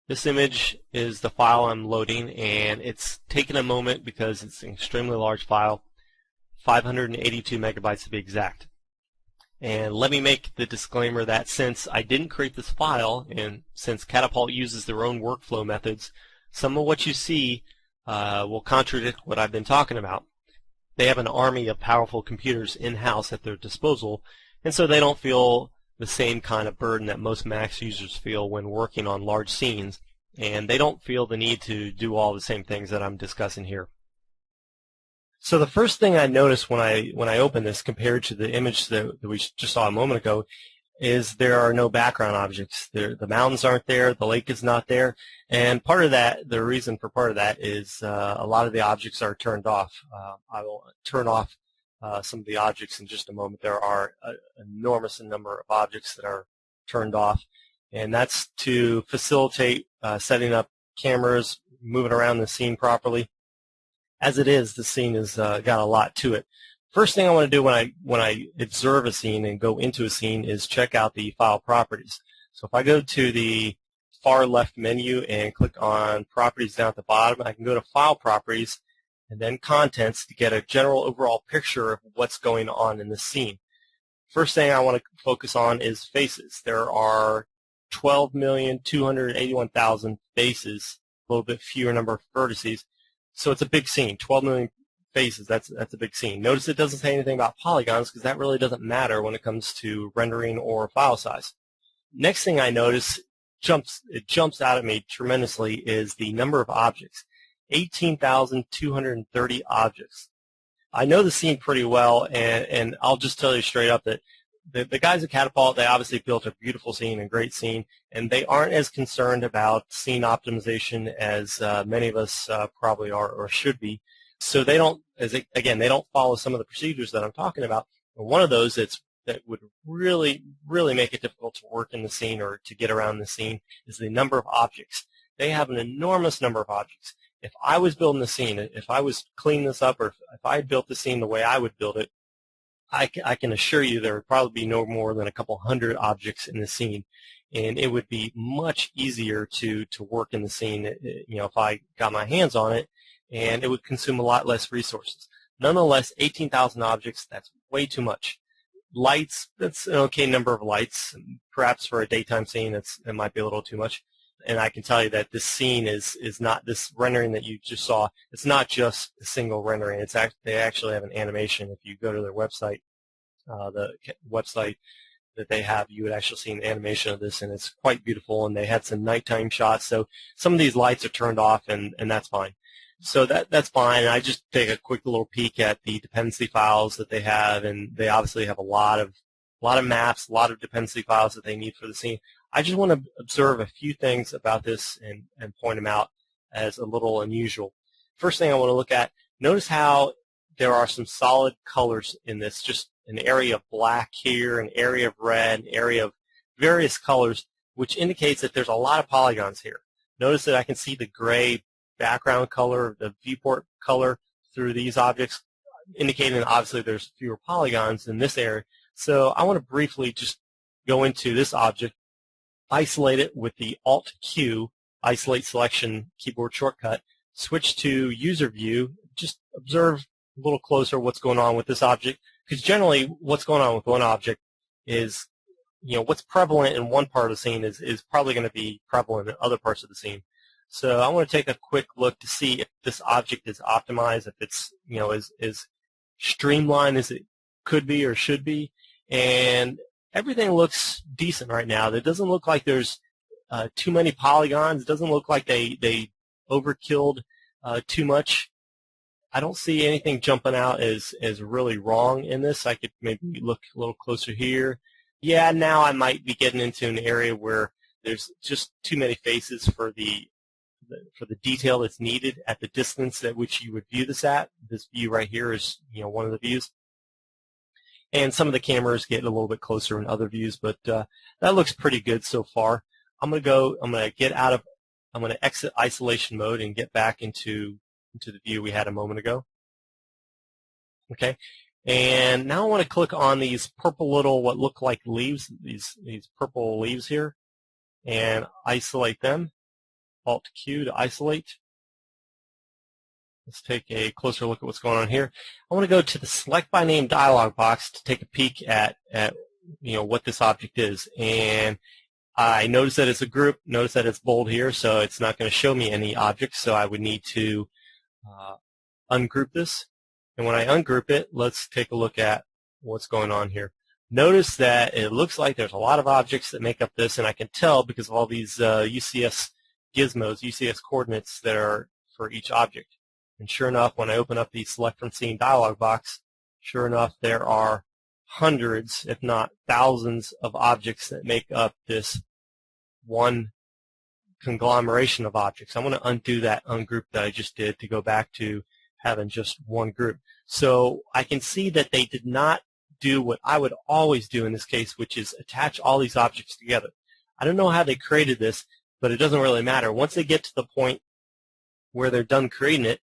Speaker 1: This image is the file I'm loading, and it's taken a moment because it's an extremely large file, 582 megabytes to be exact. And let me make the disclaimer that since I didn't create this file, and since Catapult uses their own workflow methods, some of what you see will contradict what I've been talking about. They have an army of powerful computers in-house at their disposal, and so they don't feel the same kind of burden that most Max users feel when working on large scenes, and they don't feel the need to do all the same things that I'm discussing here. So the first thing I noticed when I opened this compared to the image that we just saw a moment ago is there are no background objects. The mountains aren't there, the lake is not there, and part of that, the reason for part of that is a lot of the objects are turned off. I will turn off some of the objects in just a moment. There are an enormous number of objects that are turned off, and that's to facilitate setting up cameras, moving around the scene properly. As it is, the scene has got a lot to it. First thing I want to do when I observe a scene and go into a scene is check out the file properties. So if I go to the far left menu and click on properties down at the bottom, I can go to file properties and then contents to get a general overall picture of what's going on in the scene. First thing I want to focus on is faces. There are 12,281,000 faces, a little bit fewer number of vertices. So it's a big scene, 12 million faces, that's a big scene. Notice it doesn't say anything about polygons because that really doesn't matter when it comes to rendering or file size. Next thing I notice, it jumps out at me tremendously, is the number of objects. 18,230 objects. I know the scene pretty well, and I'll just tell you straight up that the guys at Catapult, they obviously built a beautiful scene and great scene, and they aren't as concerned about scene optimization as many of us probably are or should be. So they don't, again, they don't follow some of the procedures that I'm talking about. And one of those that would really, really make it difficult to work in the scene or to get around the scene is the number of objects. They have an enormous number of objects. If I was building the scene, if I was cleaning this up, or if I had built the scene the way I would build it, I can assure you there would probably be no more than a couple hundred objects in the scene, and it would be much easier to work in the scene, if I got my hands on it, and it would consume a lot less resources. Nonetheless, 18,000 objects, that's way too much. Lights, that's an okay number of lights. Perhaps for a daytime scene, it might be a little too much. And I can tell you that this scene is not, this rendering that you just saw, it's not just a single rendering. They actually have an animation. If you go to their website, the website that they have, you would actually see an animation of this, and it's quite beautiful, and they had some nighttime shots. So some of these lights are turned off, and that's fine. So that's fine. I just take a quick little peek at the dependency files that they have, and they obviously have a lot of maps, a lot of dependency files that they need for the scene. I just want to observe a few things about this and point them out as a little unusual. First thing I want to look at, notice how there are some solid colors in this, just an area of black here, an area of red, an area of various colors, which indicates that there's a lot of polygons here. Notice that I can see the gray background color, the viewport color through these objects, indicating that obviously there's fewer polygons in this area. So I want to briefly just go into this object, isolate it with the Alt-Q, isolate selection keyboard shortcut, switch to user view, just observe a little closer what's going on with this object, because generally what's going on with one object is, what's prevalent in one part of the scene is probably going to be prevalent in other parts of the scene. So I want to take a quick look to see if this object is optimized, if it's, as streamlined as it could be or should be, and everything looks decent right now. It doesn't look like there's too many polygons. It doesn't look like they overkilled too much. I don't see anything jumping out as really wrong in this. I could maybe look a little closer here. Yeah, now I might be getting into an area where there's just too many faces for the detail that's needed at the distance at which you would view this at. This view right here is, one of the views. And some of the cameras get a little bit closer in other views, but that looks pretty good so far. I'm going to exit isolation mode and get back into the view we had a moment ago. Okay. And now I want to click on these purple little, what look like leaves, these purple leaves here, and isolate them. Alt-Q to isolate. Let's take a closer look at what's going on here. I want to go to the Select by Name dialog box to take a peek at what this object is. And I notice that it's a group. Notice that it's bold here, so it's not going to show me any objects. So I would need to ungroup this. And when I ungroup it, let's take a look at what's going on here. Notice that it looks like there's a lot of objects that make up this, and I can tell because of all these UCS gizmos, UCS coordinates that are for each object. And sure enough, when I open up the Select from Scene dialog box, sure enough, there are hundreds, if not thousands, of objects that make up this one conglomeration of objects. I want to undo that ungroup that I just did to go back to having just one group. So I can see that they did not do what I would always do in this case, which is attach all these objects together. I don't know how they created this, but it doesn't really matter. Once they get to the point where they're done creating it,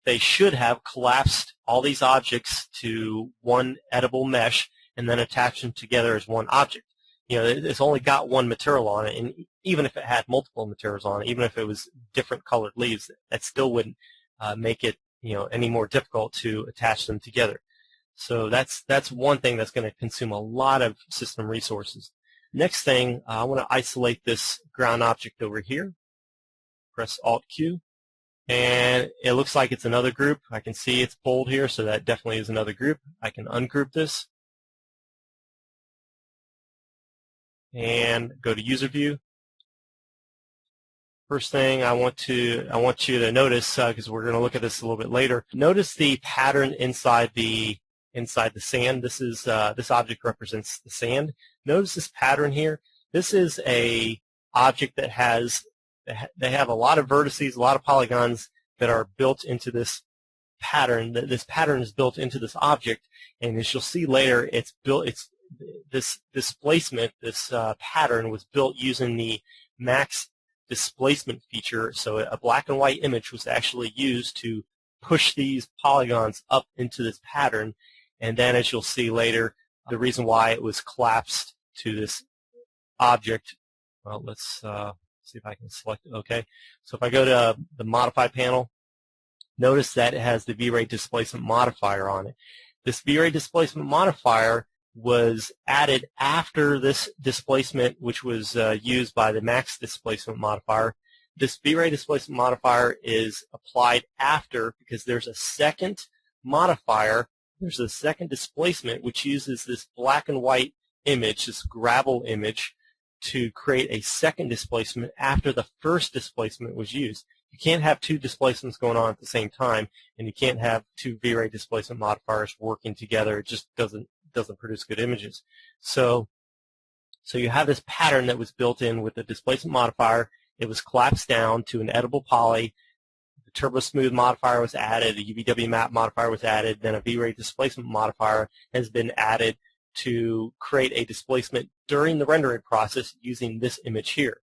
Speaker 1: they should have collapsed all these objects to one editable mesh and then attach them together as one object. You know, it's only got one material on it, and even if it had multiple materials on it, even if it was different colored leaves, that still wouldn't make it, you know, any more difficult to attach them together. So that's one thing that's going to consume a lot of system resources. Next thing, I want to isolate this ground object over here. Press Alt-Q. And it looks like it's another group. I can see it's bold here, so that definitely is another group. I can ungroup this and go to User View. First thing I want you to notice, because we're going to look at this a little bit later. Notice the pattern inside the sand. This is this object represents the sand. Notice this pattern here. This is a object that they have a lot of vertices, a lot of polygons that are built into this pattern. This pattern is built into this object, and as you'll see later, this displacement, this pattern was built using the max displacement feature. So a black and white image was actually used to push these polygons up into this pattern, and then as you'll see later, the reason why it was collapsed to this object. Well, let's see if I can select it. Okay, so if I go to the Modify panel, notice that it has the V-Ray Displacement Modifier on it. This V-Ray Displacement Modifier was added after this displacement, which was used by the Max Displacement Modifier. This V-Ray Displacement Modifier is applied after because there's a second modifier, there's a second displacement which uses this black and white image, this gravel image, to create a second displacement after the first displacement was used. You can't have two displacements going on at the same time, and you can't have two V-Ray displacement modifiers working together. It just doesn't produce good images. So you have this pattern that was built in with the displacement modifier. It was collapsed down to an editable poly. The Turbo Smooth modifier was added. A UVW map modifier was added. Then a V-Ray displacement modifier has been added to create a displacement during the rendering process using this image here.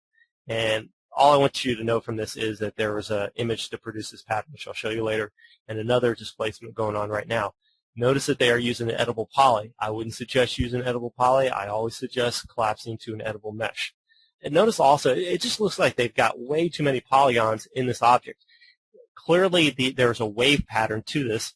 Speaker 1: And all I want you to know from this is that there was an image to produce this pattern, which I'll show you later, and another displacement going on right now. Notice that they are using an editable poly. I wouldn't suggest using an editable poly. I always suggest collapsing to an editable mesh. And notice also, it just looks like they've got way too many polygons in this object. Clearly, there's a wave pattern to this,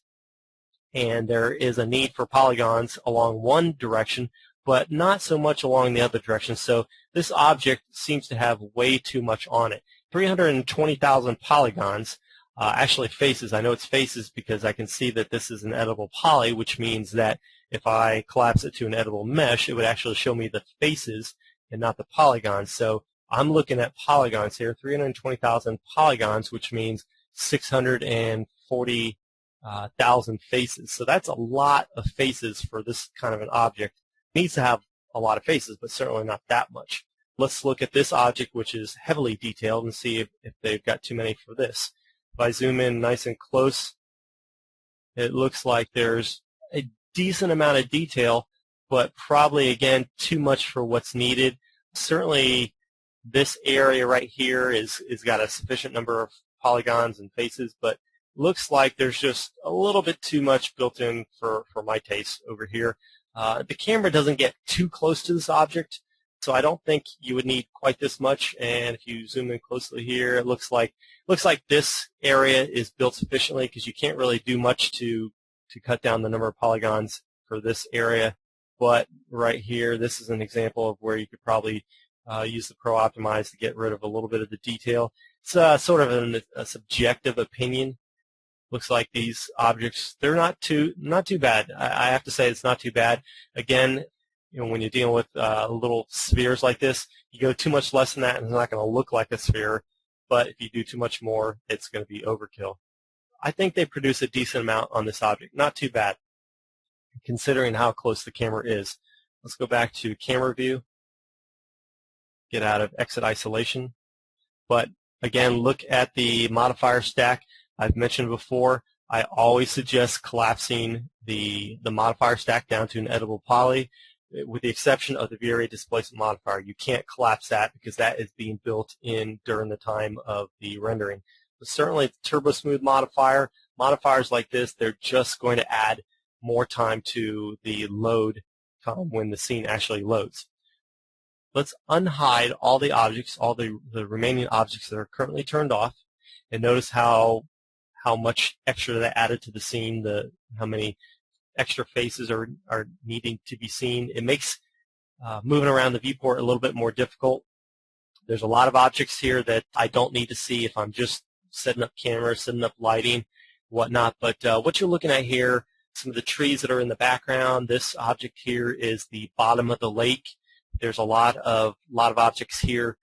Speaker 1: and there is a need for polygons along one direction, but not so much along the other direction. So this object seems to have way too much on it. 320,000 polygons, actually faces. I know it's faces because I can see that this is an editable poly, which means that if I collapse it to an editable mesh, it would actually show me the faces and not the polygons. So I'm looking at polygons here, 320,000 polygons, which means 640,000 faces. So that's a lot of faces for this kind of an object. It needs to have a lot of faces, but certainly not that much. Let's look at this object, which is heavily detailed, and see if they've got too many for this. If I zoom in nice and close, it looks like there's a decent amount of detail, but probably, again, too much for what's needed. Certainly, this area right here is got a sufficient number of polygons and faces, but looks like there's just a little bit too much built in for my taste over here. The camera doesn't get too close to this object, so I don't think you would need quite this much. And if you zoom in closely here, it looks like this area is built sufficiently because you can't really do much to cut down the number of polygons for this area. But right here, this is an example of where you could probably use the Pro Optimize to get rid of a little bit of the detail. It's sort of a subjective opinion. Looks like these objects, they're not too bad. I have to say it's not too bad. Again, you know, when you're dealing with little spheres like this, you go too much less than that and it's not going to look like a sphere. But if you do too much more, it's going to be overkill. I think they produce a decent amount on this object. Not too bad. considering how close the camera is. Let's go back to camera view, get out of exit isolation. But again, look at the modifier stack. I've mentioned before, I always suggest collapsing the modifier stack down to an editable poly, with the exception of the V-Ray displacement modifier. You can't collapse that because that is being built in during the time of the rendering. But certainly the Turbo Smooth modifier, modifiers like this, they're just going to add more time to the load time when the scene actually loads. Let's unhide all the objects, all the remaining objects that are currently turned off, and notice how much extra that added to the scene, how many extra faces are needing to be seen. It makes moving around the viewport a little bit more difficult. There's a lot of objects here that I don't need to see if I'm just setting up cameras, setting up lighting, whatnot. But what you're looking at here, some of the trees that are in the background, this object here is the bottom of the lake. There's a lot of objects here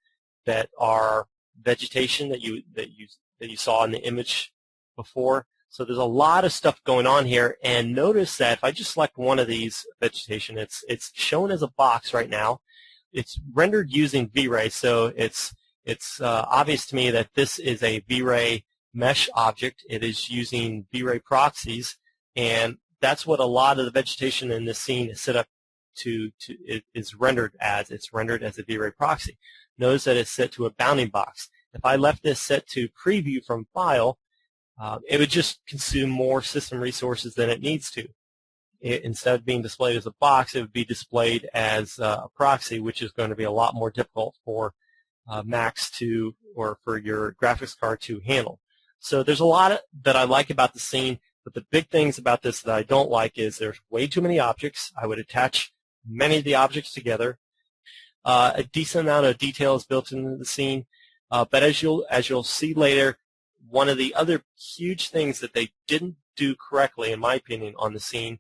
Speaker 1: that are vegetation that you saw in the image before. So there's a lot of stuff going on here, and notice that if I just select one of these vegetation, it's shown as a box right now. It's rendered using V-Ray, so it's obvious to me that this is a V-Ray mesh object. It is using V-Ray proxies, and that's what a lot of the vegetation in this scene is set up is rendered as. It's rendered as a V-Ray proxy. Notice that it's set to a bounding box. If I left this set to preview from file, it would just consume more system resources than it needs to. Instead of being displayed as a box, it would be displayed as a proxy, which is going to be a lot more difficult for Macs or for your graphics card to handle. So there's a lot that I like about the scene, but the big things about this that I don't like is there's way too many objects. I would attach many of the objects together. A decent amount of detail is built into the scene, but as you'll see later, one of the other huge things that they didn't do correctly, in my opinion, on the scene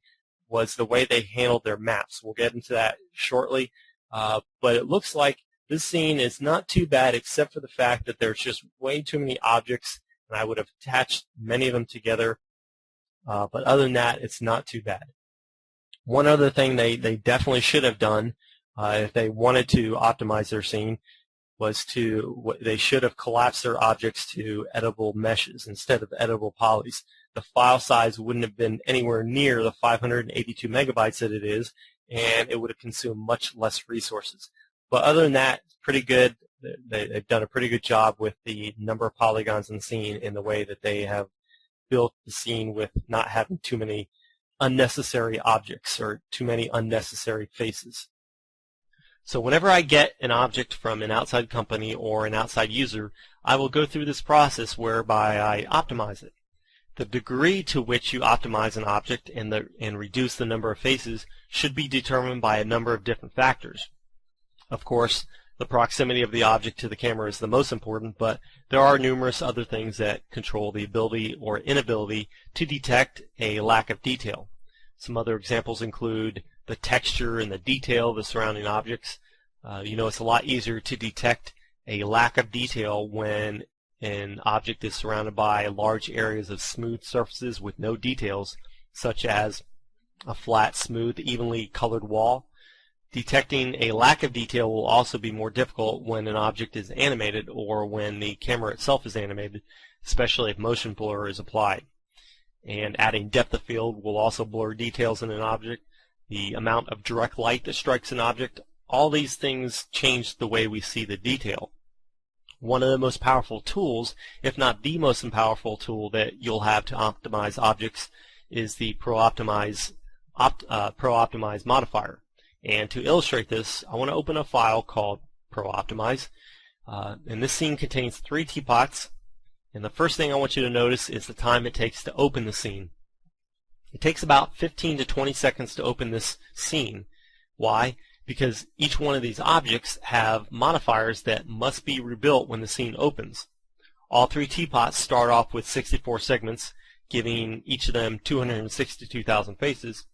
Speaker 1: was the way they handled their maps. We'll get into that shortly, but it looks like this scene is not too bad except for the fact that there's just way too many objects, and I would have attached many of them together, but other than that, it's not too bad. One other thing they definitely should have done if they wanted to optimize their scene was they should have collapsed their objects to editable meshes instead of editable polys. The file size wouldn't have been anywhere near the 582 megabytes that it is, and it would have consumed much less resources. But other than that, it's pretty good. They've done a pretty good job with the number of polygons in the scene in the way that they have built the scene with not having too many unnecessary objects or too many unnecessary faces. So whenever I get an object from an outside company or an outside user, I will go through this process whereby I optimize it. The degree to which you optimize an object and reduce the number of faces should be determined by a number of different factors. Of course, the proximity of the object to the camera is the most important, but there are numerous other things that control the ability or inability to detect a lack of detail. Some other examples include the texture and the detail of the surrounding objects. It's a lot easier to detect a lack of detail when an object is surrounded by large areas of smooth surfaces with no details, such as a flat, smooth, evenly colored wall. Detecting a lack of detail will also be more difficult when an object is animated or when the camera itself is animated, especially if motion blur is applied. And adding depth of field will also blur details in an object. The amount of direct light that strikes an object, all these things change the way we see the detail. One of the most powerful tools, if not the most powerful tool that you'll have to optimize objects, is the Optimize Modifier. And to illustrate this, I want to open a file called Optimize. And this scene contains 3 teapots. And the first thing I want you to notice is the time it takes to open the scene. It takes about 15 to 20 seconds to open this scene. Why? Because each one of these objects have modifiers that must be rebuilt when the scene opens. All 3 teapots start off with 64 segments, giving each of them 262,000 faces.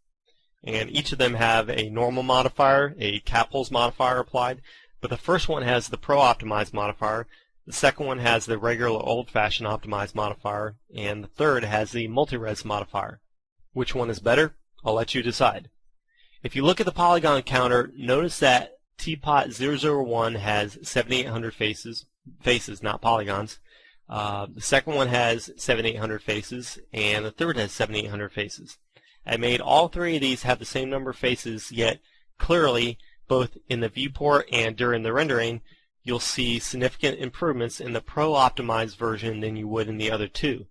Speaker 1: And each of them have a normal modifier, a capitals modifier applied, but the first one has the Optimize modifier, the second one has the regular old-fashioned Optimize modifier, and the third has the multi-res modifier. Which one is better? I'll let you decide. If you look at the Polygon Counter, notice that Teapot 001 has 7,800 faces, not polygons. The second one has 7,800 faces, and the third has 7,800 faces. I made all three of these have the same number of faces, yet clearly, both in the viewport and during the rendering, you'll see significant improvements in the Pro Optimized version than you would in the other two.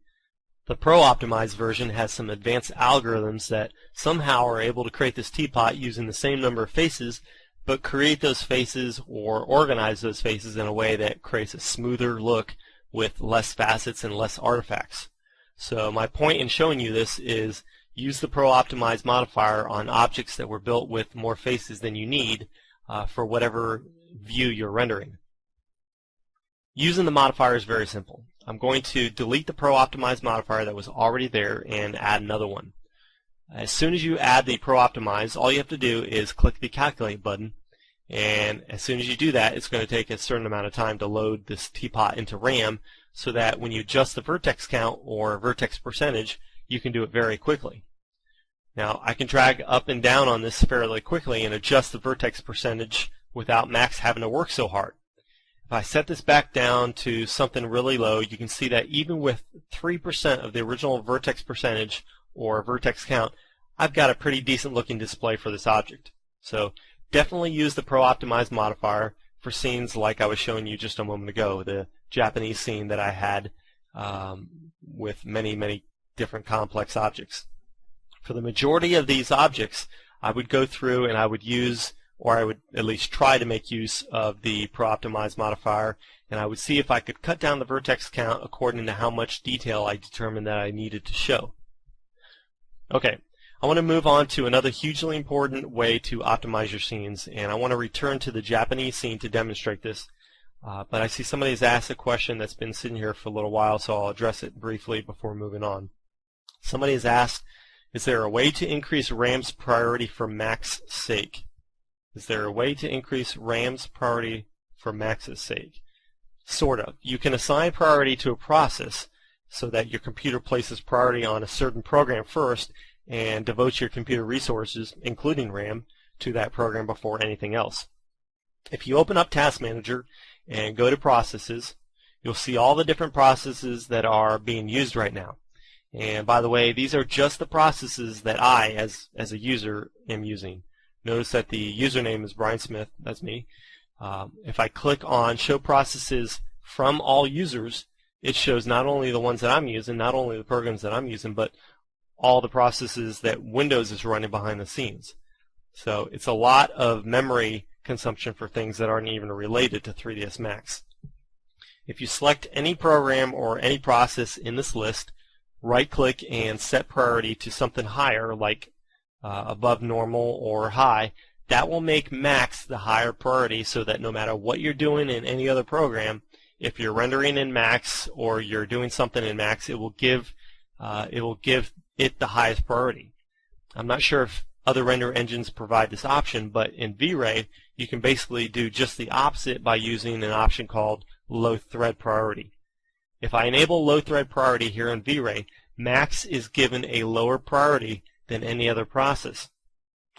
Speaker 1: The Pro Optimized version has some advanced algorithms that somehow are able to create this teapot using the same number of faces, but create those faces or organize those faces in a way that creates a smoother look with less facets and less artifacts. So my point in showing you this is use the Pro Optimize modifier on objects that were built with more faces than you need for whatever view you're rendering. Using the modifier is very simple. I'm going to delete the Pro Optimize modifier that was already there and add another one. As soon as you add the Pro Optimize, all you have to do is click the Calculate button, and as soon as you do that, it's going to take a certain amount of time to load this teapot into RAM so that when you adjust the vertex count or vertex percentage, you can do it very quickly. Now, I can drag up and down on this fairly quickly and adjust the vertex percentage without Max having to work so hard. If I set this back down to something really low, you can see that even with 3% of the original vertex percentage or vertex count, I've got a pretty decent looking display for this object. So definitely use the Pro Optimize modifier for scenes like I was showing you just a moment ago, the Japanese scene that I had with many different complex objects. For the majority of these objects, I would go through and I would use, or I would at least try to make use of the Pro Optimize modifier, and I would see if I could cut down the vertex count according to how much detail I determined that I needed to show. Okay, I want to move on to another hugely important way to optimize your scenes, and I want to return to the Japanese scene to demonstrate this. But I see somebody has asked a question that's been sitting here for a little while, so I'll address it briefly before moving on. Somebody has asked, is there a way to increase RAM's priority for Max's sake? Is there a way to increase RAM's priority for Max's sake? Sort of. You can assign priority to a process so that your computer places priority on a certain program first and devotes your computer resources, including RAM, to that program before anything else. If you open up Task Manager and go to Processes, you'll see all the different processes that are being used right now. And by the way, these are just the processes that I, as a user, am using. Notice that the username is Brian Smith, that's me. If I click on Show Processes from All Users, it shows not only the ones that I'm using, not only the programs that I'm using, but all the processes that Windows is running behind the scenes. So it's a lot of memory consumption for things that aren't even related to 3ds Max. If you select any program or any process in this list, right-click and set priority to something higher, like above normal or high, that will make Max the higher priority so that no matter what you're doing in any other program, if you're rendering in Max or you're doing something in Max, it will give it the highest priority. I'm not sure if other render engines provide this option, but in V-Ray you can basically do just the opposite by using an option called Low Thread Priority. If I enable Low Thread Priority here in V-Ray, Max is given a lower priority than any other process.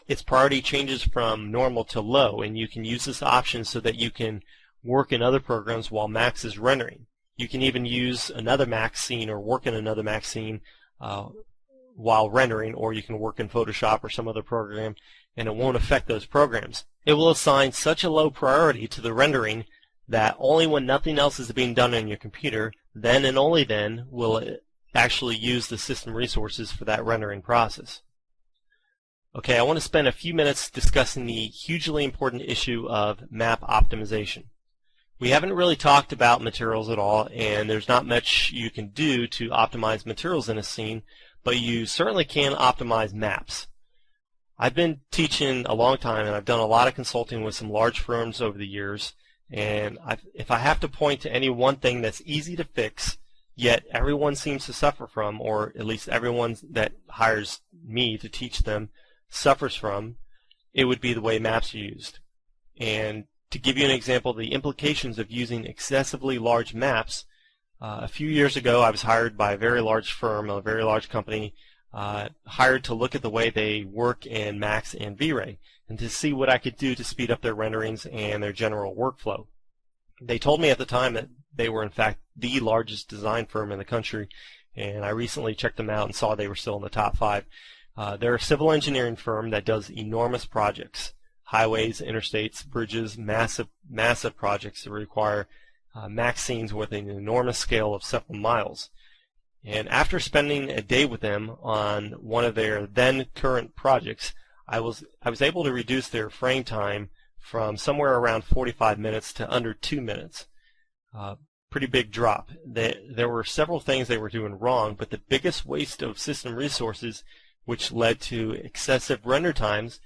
Speaker 1: Its priority changes from normal to low, and you can use this option so that you can work in other programs while Max is rendering. You can even use another Max scene or work in another Max scene while rendering, or you can work in Photoshop or some other program, and it won't affect those programs. It will assign such a low priority to the rendering that only when nothing else is being done on your computer, then and only then will it actually use the system resources for that rendering process. Okay, I want to spend a few minutes discussing the hugely important issue of map optimization. We haven't really talked about materials at all, and there's not much you can do to optimize materials in a scene, but you certainly can optimize maps. I've been teaching a long time, and I've done a lot of consulting with some large firms over the years, and if I have to point to any one thing that's easy to fix, yet everyone seems to suffer from, or at least everyone that hires me to teach them suffers from, it would be the way maps are used. And to give you an example of the implications of using excessively large maps, a few years ago I was hired by a very large firm, a very large company, hired to look at the way they work in Max and V-Ray and to see what I could do to speed up their renderings and their general workflow. They told me at the time that they were in fact the largest design firm in the country, and I recently checked them out and saw they were still in the top 5. They're a civil engineering firm that does enormous projects, highways, interstates, bridges, massive projects that require Max scenes with an enormous scale of several miles. And after spending a day with them on one of their then current projects, I was able to reduce their frame time from somewhere around 45 minutes to under 2 minutes. Pretty big drop. There were several things they were doing wrong, but the biggest waste of system resources, which led to excessive render times,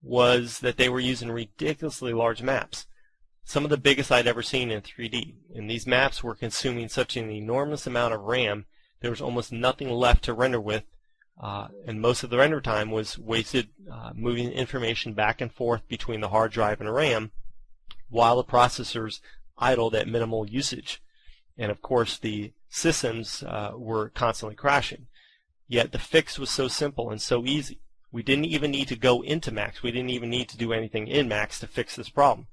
Speaker 1: was that they were using ridiculously large maps. Some of the biggest I'd ever seen in 3D. And these maps were consuming such an enormous amount of RAM, there was almost nothing left to render with, and most of the render time was wasted moving information back and forth between the hard drive and RAM while the processors idled at minimal usage. And of course the systems were constantly crashing. Yet the fix was so simple and so easy. We didn't even need to go into Max. We didn't even need to do anything in Max to fix this problem.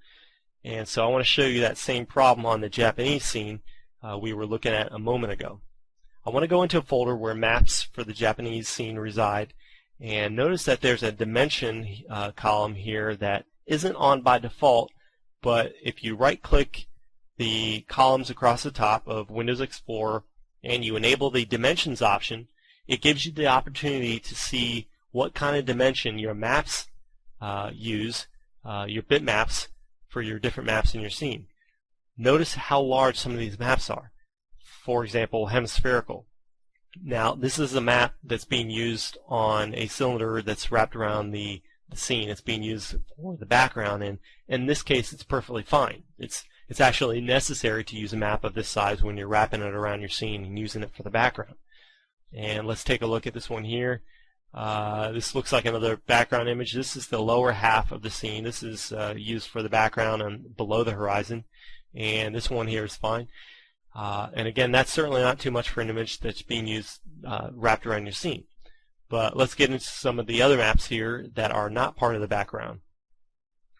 Speaker 1: And so I want to show you that same problem on the Japanese scene we were looking at a moment ago. I want to go into a folder where maps for the Japanese scene reside, and notice that there's a dimension column here that isn't on by default, but if you right-click the columns across the top of Windows Explorer and you enable the dimensions option, it gives you the opportunity to see what kind of dimension your maps use, your bitmaps for your different maps in your scene. Notice how large some of these maps are. For example, hemispherical. Now, this is a map that's being used on a cylinder that's wrapped around the scene. It's being used for the background, and in this case, it's perfectly fine. It's actually necessary to use a map of this size when you're wrapping it around your scene and using it for the background. And let's take a look at this one here. This looks like another background image. This is the lower half of the scene. This is used for the background and below the horizon, and this one here is fine. And again, that's certainly not too much for an image that's being used wrapped around your scene. But let's get into some of the other maps here that are not part of the background.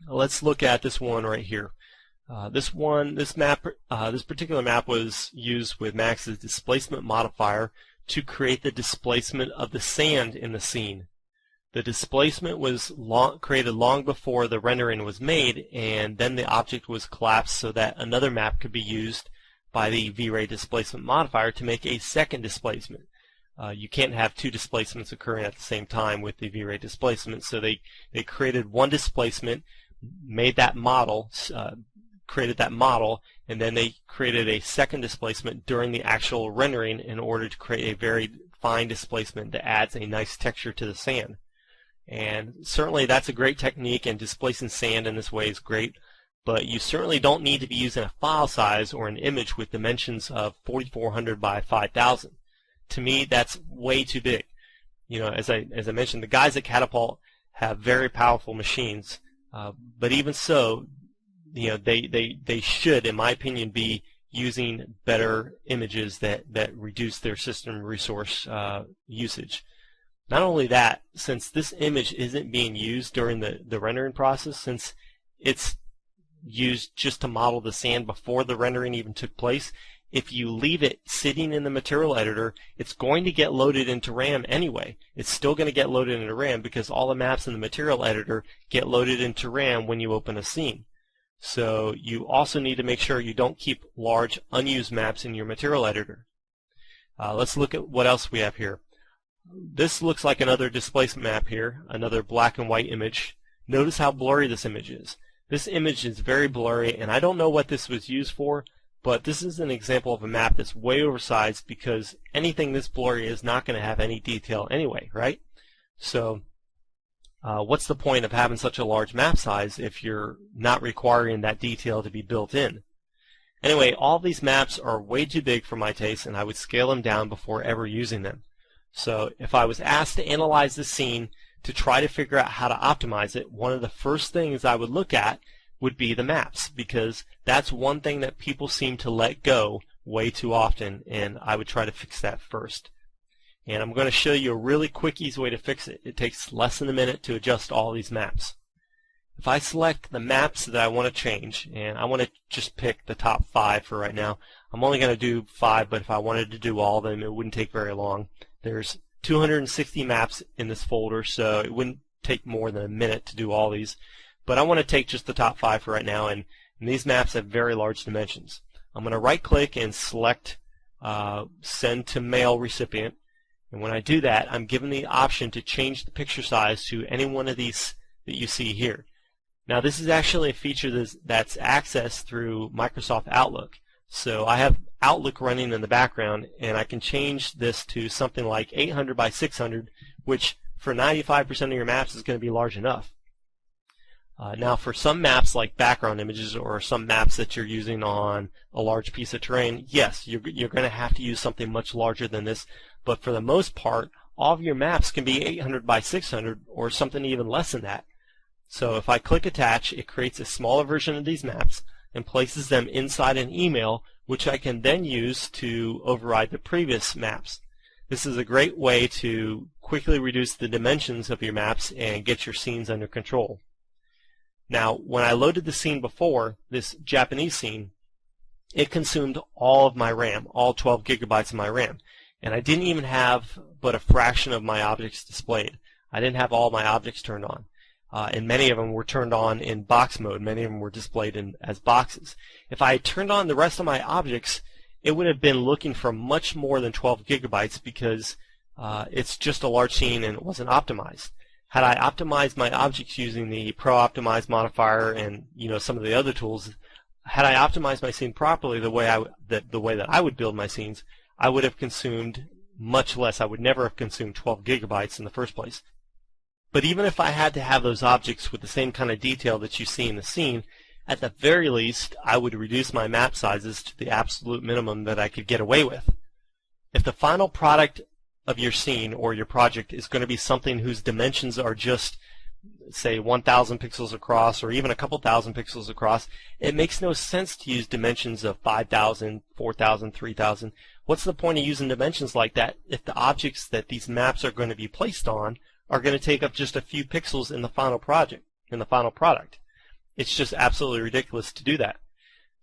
Speaker 1: Let's look at this one right here. This particular map was used with Max's displacement modifier to create the displacement of the sand in the scene. The displacement was created long before the rendering was made, and then the object was collapsed so that another map could be used by the V-Ray displacement modifier to make a second displacement. You can't have two displacements occurring at the same time with the V-Ray displacement, so they created one displacement, made that model, created that model, and then they created a second displacement during the actual rendering in order to create a very fine displacement that adds a nice texture to the sand. And certainly that's a great technique, and displacing sand in this way is great. But you certainly don't need to be using a file size or an image with dimensions of 4400 by 5000. To me, that's way too big. You know, as I mentioned, the guys at Catapult have very powerful machines, but even so, you know, they should, in my opinion, be using better images that reduce their system resource usage. Not only that, since this image isn't being used during the rendering process, since it's used just to model the sand before the rendering even took place, if you leave it sitting in the material editor, it's going to get loaded into RAM anyway. It's still going to get loaded into RAM because all the maps in the material editor get loaded into RAM when you open a scene. So you also need to make sure you don't keep large unused maps in your material editor. Let's look at what else we have here. This looks like another displacement map here, another black and white image. Notice how blurry this image is. This image is very blurry, and I don't know what this was used for, but this is an example of a map that's way oversized because anything this blurry is not going to have any detail anyway, right? So what's the point of having such a large map size if you're not requiring that detail to be built in? Anyway, all these maps are way too big for my taste, and I would scale them down before ever using them. So if I was asked to analyze the scene to try to figure out how to optimize it, one of the first things I would look at would be the maps, because that's one thing that people seem to let go way too often, and I would try to fix that first. And I'm going to show you a really quick, easy way to fix it. It takes less than a minute to adjust all these maps. If I select the maps that I want to change, and I want to just pick the top 5 for right now, I'm only going to do 5, but if I wanted to do all of them, it wouldn't take very long. There's 260 maps in this folder, so it wouldn't take more than a minute to do all these. But I want to take just the top 5 for right now, and these maps have very large dimensions. I'm going to right-click and select Send to Mail Recipient. And when I do that, I'm given the option to change the picture size to any one of these that you see here. Now, this is actually a feature that's accessed through Microsoft Outlook. So I have Outlook running in the background, and I can change this to something like 800 by 600, which for 95% of your maps is going to be large enough. Now, for some maps like background images or some maps that you're using on a large piece of terrain, yes, you're going to have to use something much larger than this. But for the most part, all of your maps can be 800 by 600 or something even less than that. So if I click Attach, it creates a smaller version of these maps and places them inside an email, which I can then use to override the previous maps. This is a great way to quickly reduce the dimensions of your maps and get your scenes under control. Now, when I loaded the scene before, this Japanese scene, it consumed all of my RAM, all 12 gigabytes of my RAM. And I didn't even have but a fraction of my objects displayed. I didn't have all my objects turned on. And many of them were turned on in box mode. Many of them were displayed as boxes. If I had turned on the rest of my objects, it would have been looking for much more than 12 gigabytes because it's just a large scene and it wasn't optimized. Had I optimized my objects using the Optimize Modifier and some of the other tools, had I optimized my scene properly the way that I would build my scenes, I would have consumed much less. I would never have consumed 12 gigabytes in the first place. But even if I had to have those objects with the same kind of detail that you see in the scene, at the very least, I would reduce my map sizes to the absolute minimum that I could get away with. If the final product of your scene or your project is going to be something whose dimensions are just, say, 1,000 pixels across or even a couple thousand pixels across, it makes no sense to use dimensions of 5,000, 4,000, 3,000. What's the point of using dimensions like that if the objects that these maps are going to be placed on are going to take up just a few pixels in the final product? It's just absolutely ridiculous to do that.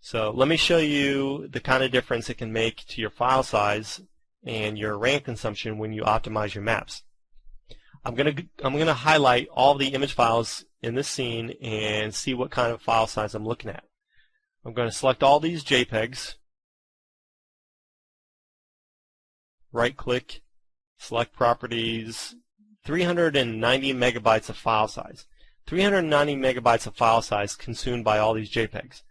Speaker 1: So let me show you the kind of difference it can make to your file size and your RAM consumption when you optimize your maps. I'm going to highlight all the image files in this scene and see what kind of file size I'm looking at. I'm going to select all these JPEGs, right-click, select properties, 390 megabytes of file size. 390 megabytes of file size consumed by all these JPEGs.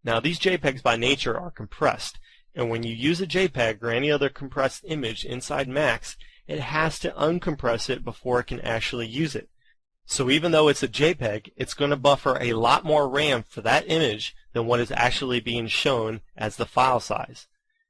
Speaker 1: Now, these JPEGs by nature are compressed, and when you use a JPEG or any other compressed image inside Max, it has to uncompress it before it can actually use it. So even though it's a JPEG, it's going to buffer a lot more RAM for that image than what is actually being shown as the file size.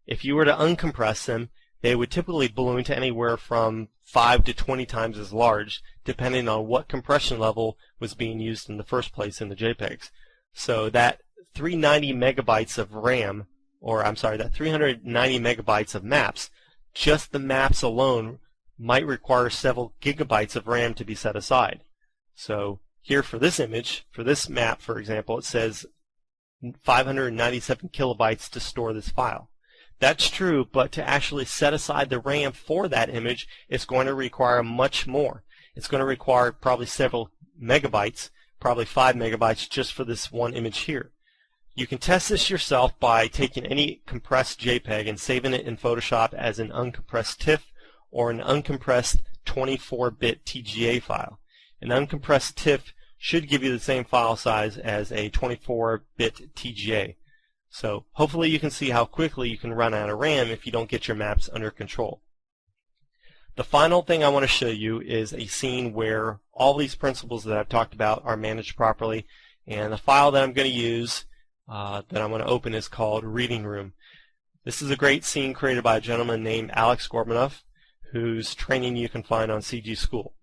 Speaker 1: If you were to uncompress them, they would typically balloon to anywhere from 5 to 20 times as large, depending on what compression level was being used in the first place in the JPEGs. So that 390 megabytes of RAM, that 390 megabytes of maps, just the maps alone might require several gigabytes of RAM to be set aside. So here for this image, for this map, for example, it says 597 kilobytes to store this file. That's true, but to actually set aside the RAM for that image, it's going to require much more. It's going to require probably several megabytes, probably 5 megabytes just for this one image here. You can test this yourself by taking any compressed JPEG and saving it in Photoshop as an uncompressed TIFF or an uncompressed 24-bit TGA file. An uncompressed TIFF should give you the same file size as a 24-bit TGA. So hopefully you can see how quickly you can run out of RAM if you don't get your maps under control. The final thing I want to show you is a scene where all these principles that I've talked about are managed properly, and the file that I'm going to use that I'm going to open is called Reading Room. This is a great scene created by a gentleman named Alex Gorbanoff, whose training you can find on CG School.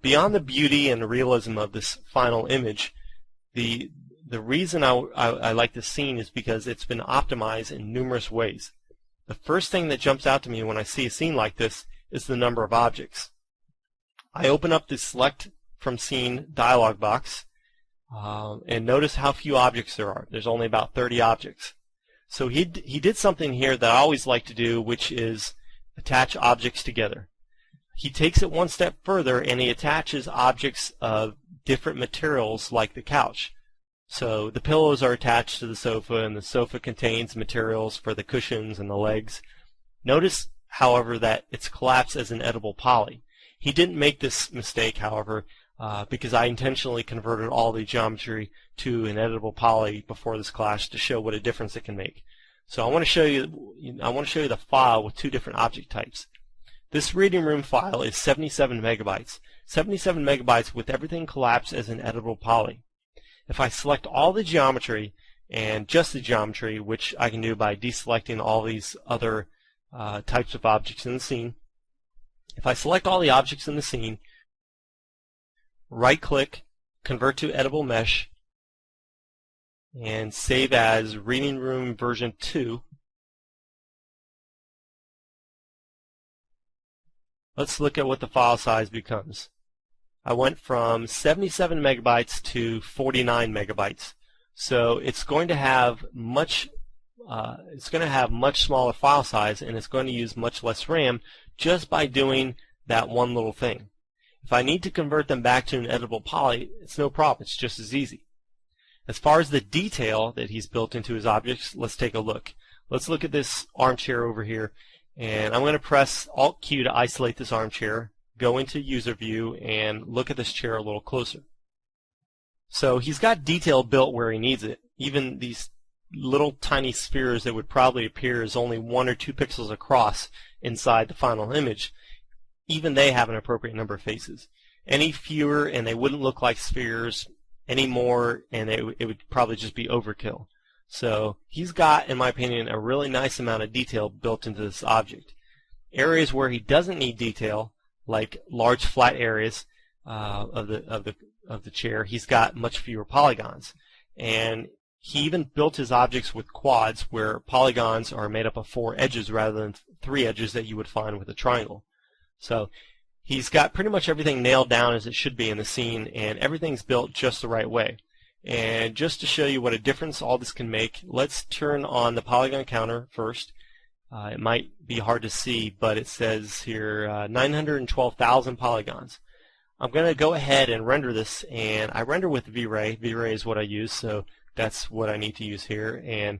Speaker 1: Beyond the beauty and the realism of this final image, the reason I like this scene is because it's been optimized in numerous ways. The first thing that jumps out to me when I see a scene like this is the number of objects. I open up the Select from Scene dialog box and notice how few objects there are. There's only about 30 objects. So he did something here that I always like to do, which is attach objects together. He takes it one step further and he attaches objects of different materials like the couch. So the pillows are attached to the sofa, and the sofa contains materials for the cushions and the legs. Notice, however, that it's collapsed as an edible poly. He didn't make this mistake, however, because I intentionally converted all the geometry to an editable poly before this class to show what a difference it can make. So I want to show you the file with two different object types. This reading room file is 77 megabytes. 77 megabytes with everything collapsed as an editable poly. If I select all the geometry and just the geometry, which I can do by deselecting all these other types of objects in the scene, if I select all the objects in the scene, right-click, convert to editable mesh, and save as Reading Room version 2. Let's look at what the file size becomes. I went from 77 megabytes to 49 megabytes. So it's going to have much smaller file size, and it's going to use much less RAM just by doing that one little thing. If I need to convert them back to an editable poly, it's no problem. It's just as easy. As far as the detail that he's built into his objects, let's take a look. Let's look at this armchair over here, and I'm going to press Alt-Q to isolate this armchair, go into User View, and look at this chair a little closer. So he's got detail built where he needs it. Even these little tiny spheres that would probably appear as only 1 or 2 pixels across inside the final image, even they have an appropriate number of faces. Any fewer and they wouldn't look like spheres, any more and it would probably just be overkill. So he's got, in my opinion, a really nice amount of detail built into this object. Areas where he doesn't need detail, like large flat areas of the chair, he's got much fewer polygons. And he even built his objects with quads, where polygons are made up of 4 edges rather than 3 edges that you would find with a triangle. So he's got pretty much everything nailed down as it should be in the scene, and everything's built just the right way. And just to show you what a difference all this can make, let's turn on the Polygon Counter first. It might be hard to see, but it says here 912,000 polygons. I'm going to go ahead and render this, and I render with V-Ray. V-Ray is what I use, so that's what I need to use here. And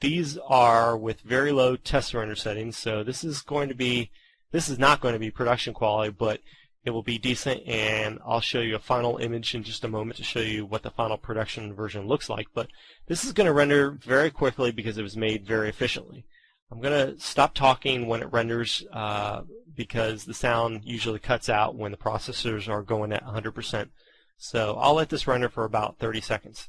Speaker 1: these are with very low test render settings, so this is not going to be production quality, but it will be decent, and I'll show you a final image in just a moment to show you what the final production version looks like. But this is going to render very quickly because it was made very efficiently. I'm going to stop talking when it renders because the sound usually cuts out when the processors are going at 100%. So I'll let this render for about 30 seconds.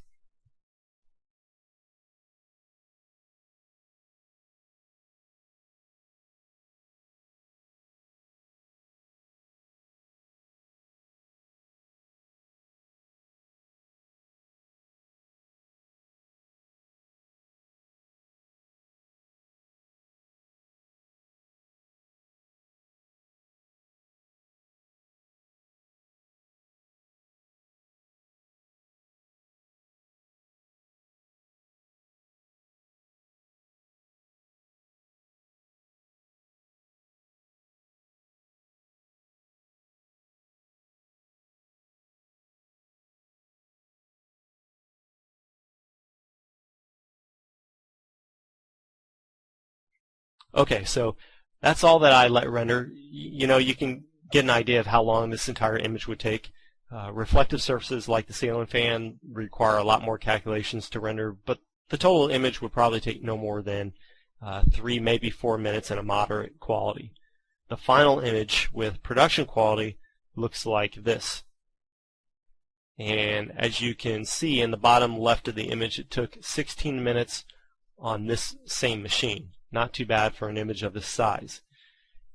Speaker 1: Okay, so that's all that I let render. You know, you can get an idea of how long this entire image would take. Reflective surfaces like the ceiling fan require a lot more calculations to render, but the total image would probably take no more than 3, maybe 4 minutes in a moderate quality. The final image with production quality looks like this. And as you can see in the bottom left of the image, it took 16 minutes on this same machine. Not too bad for an image of this size.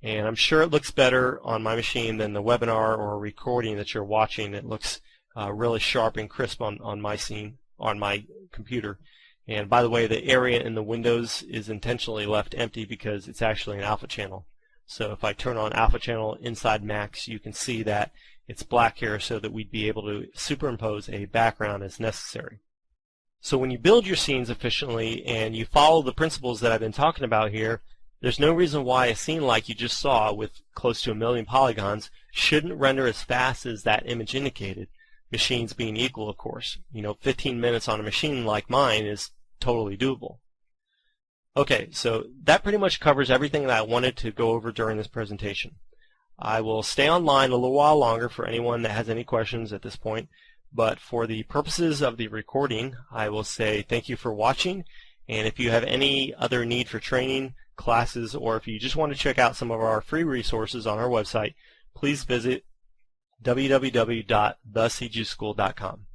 Speaker 1: And I'm sure it looks better on my machine than the webinar or recording that you're watching. It looks really sharp and crisp on my scene, on my computer. And by the way, the area in the windows is intentionally left empty because it's actually an alpha channel. So if I turn on alpha channel inside Max, you can see that it's black here so that we'd be able to superimpose a background as necessary. So when you build your scenes efficiently and you follow the principles that I've been talking about here, there's no reason why a scene like you just saw with close to 1 million polygons shouldn't render as fast as that image indicated, machines being equal, of course. 15 minutes on a machine like mine is totally doable. Okay, so that pretty much covers everything that I wanted to go over during this presentation. I will stay online a little while longer for anyone that has any questions at this point, but for the purposes of the recording, I will say thank you for watching, and if you have any other need for training, classes, or if you just want to check out some of our free resources on our website, please visit www.thecgschool.com.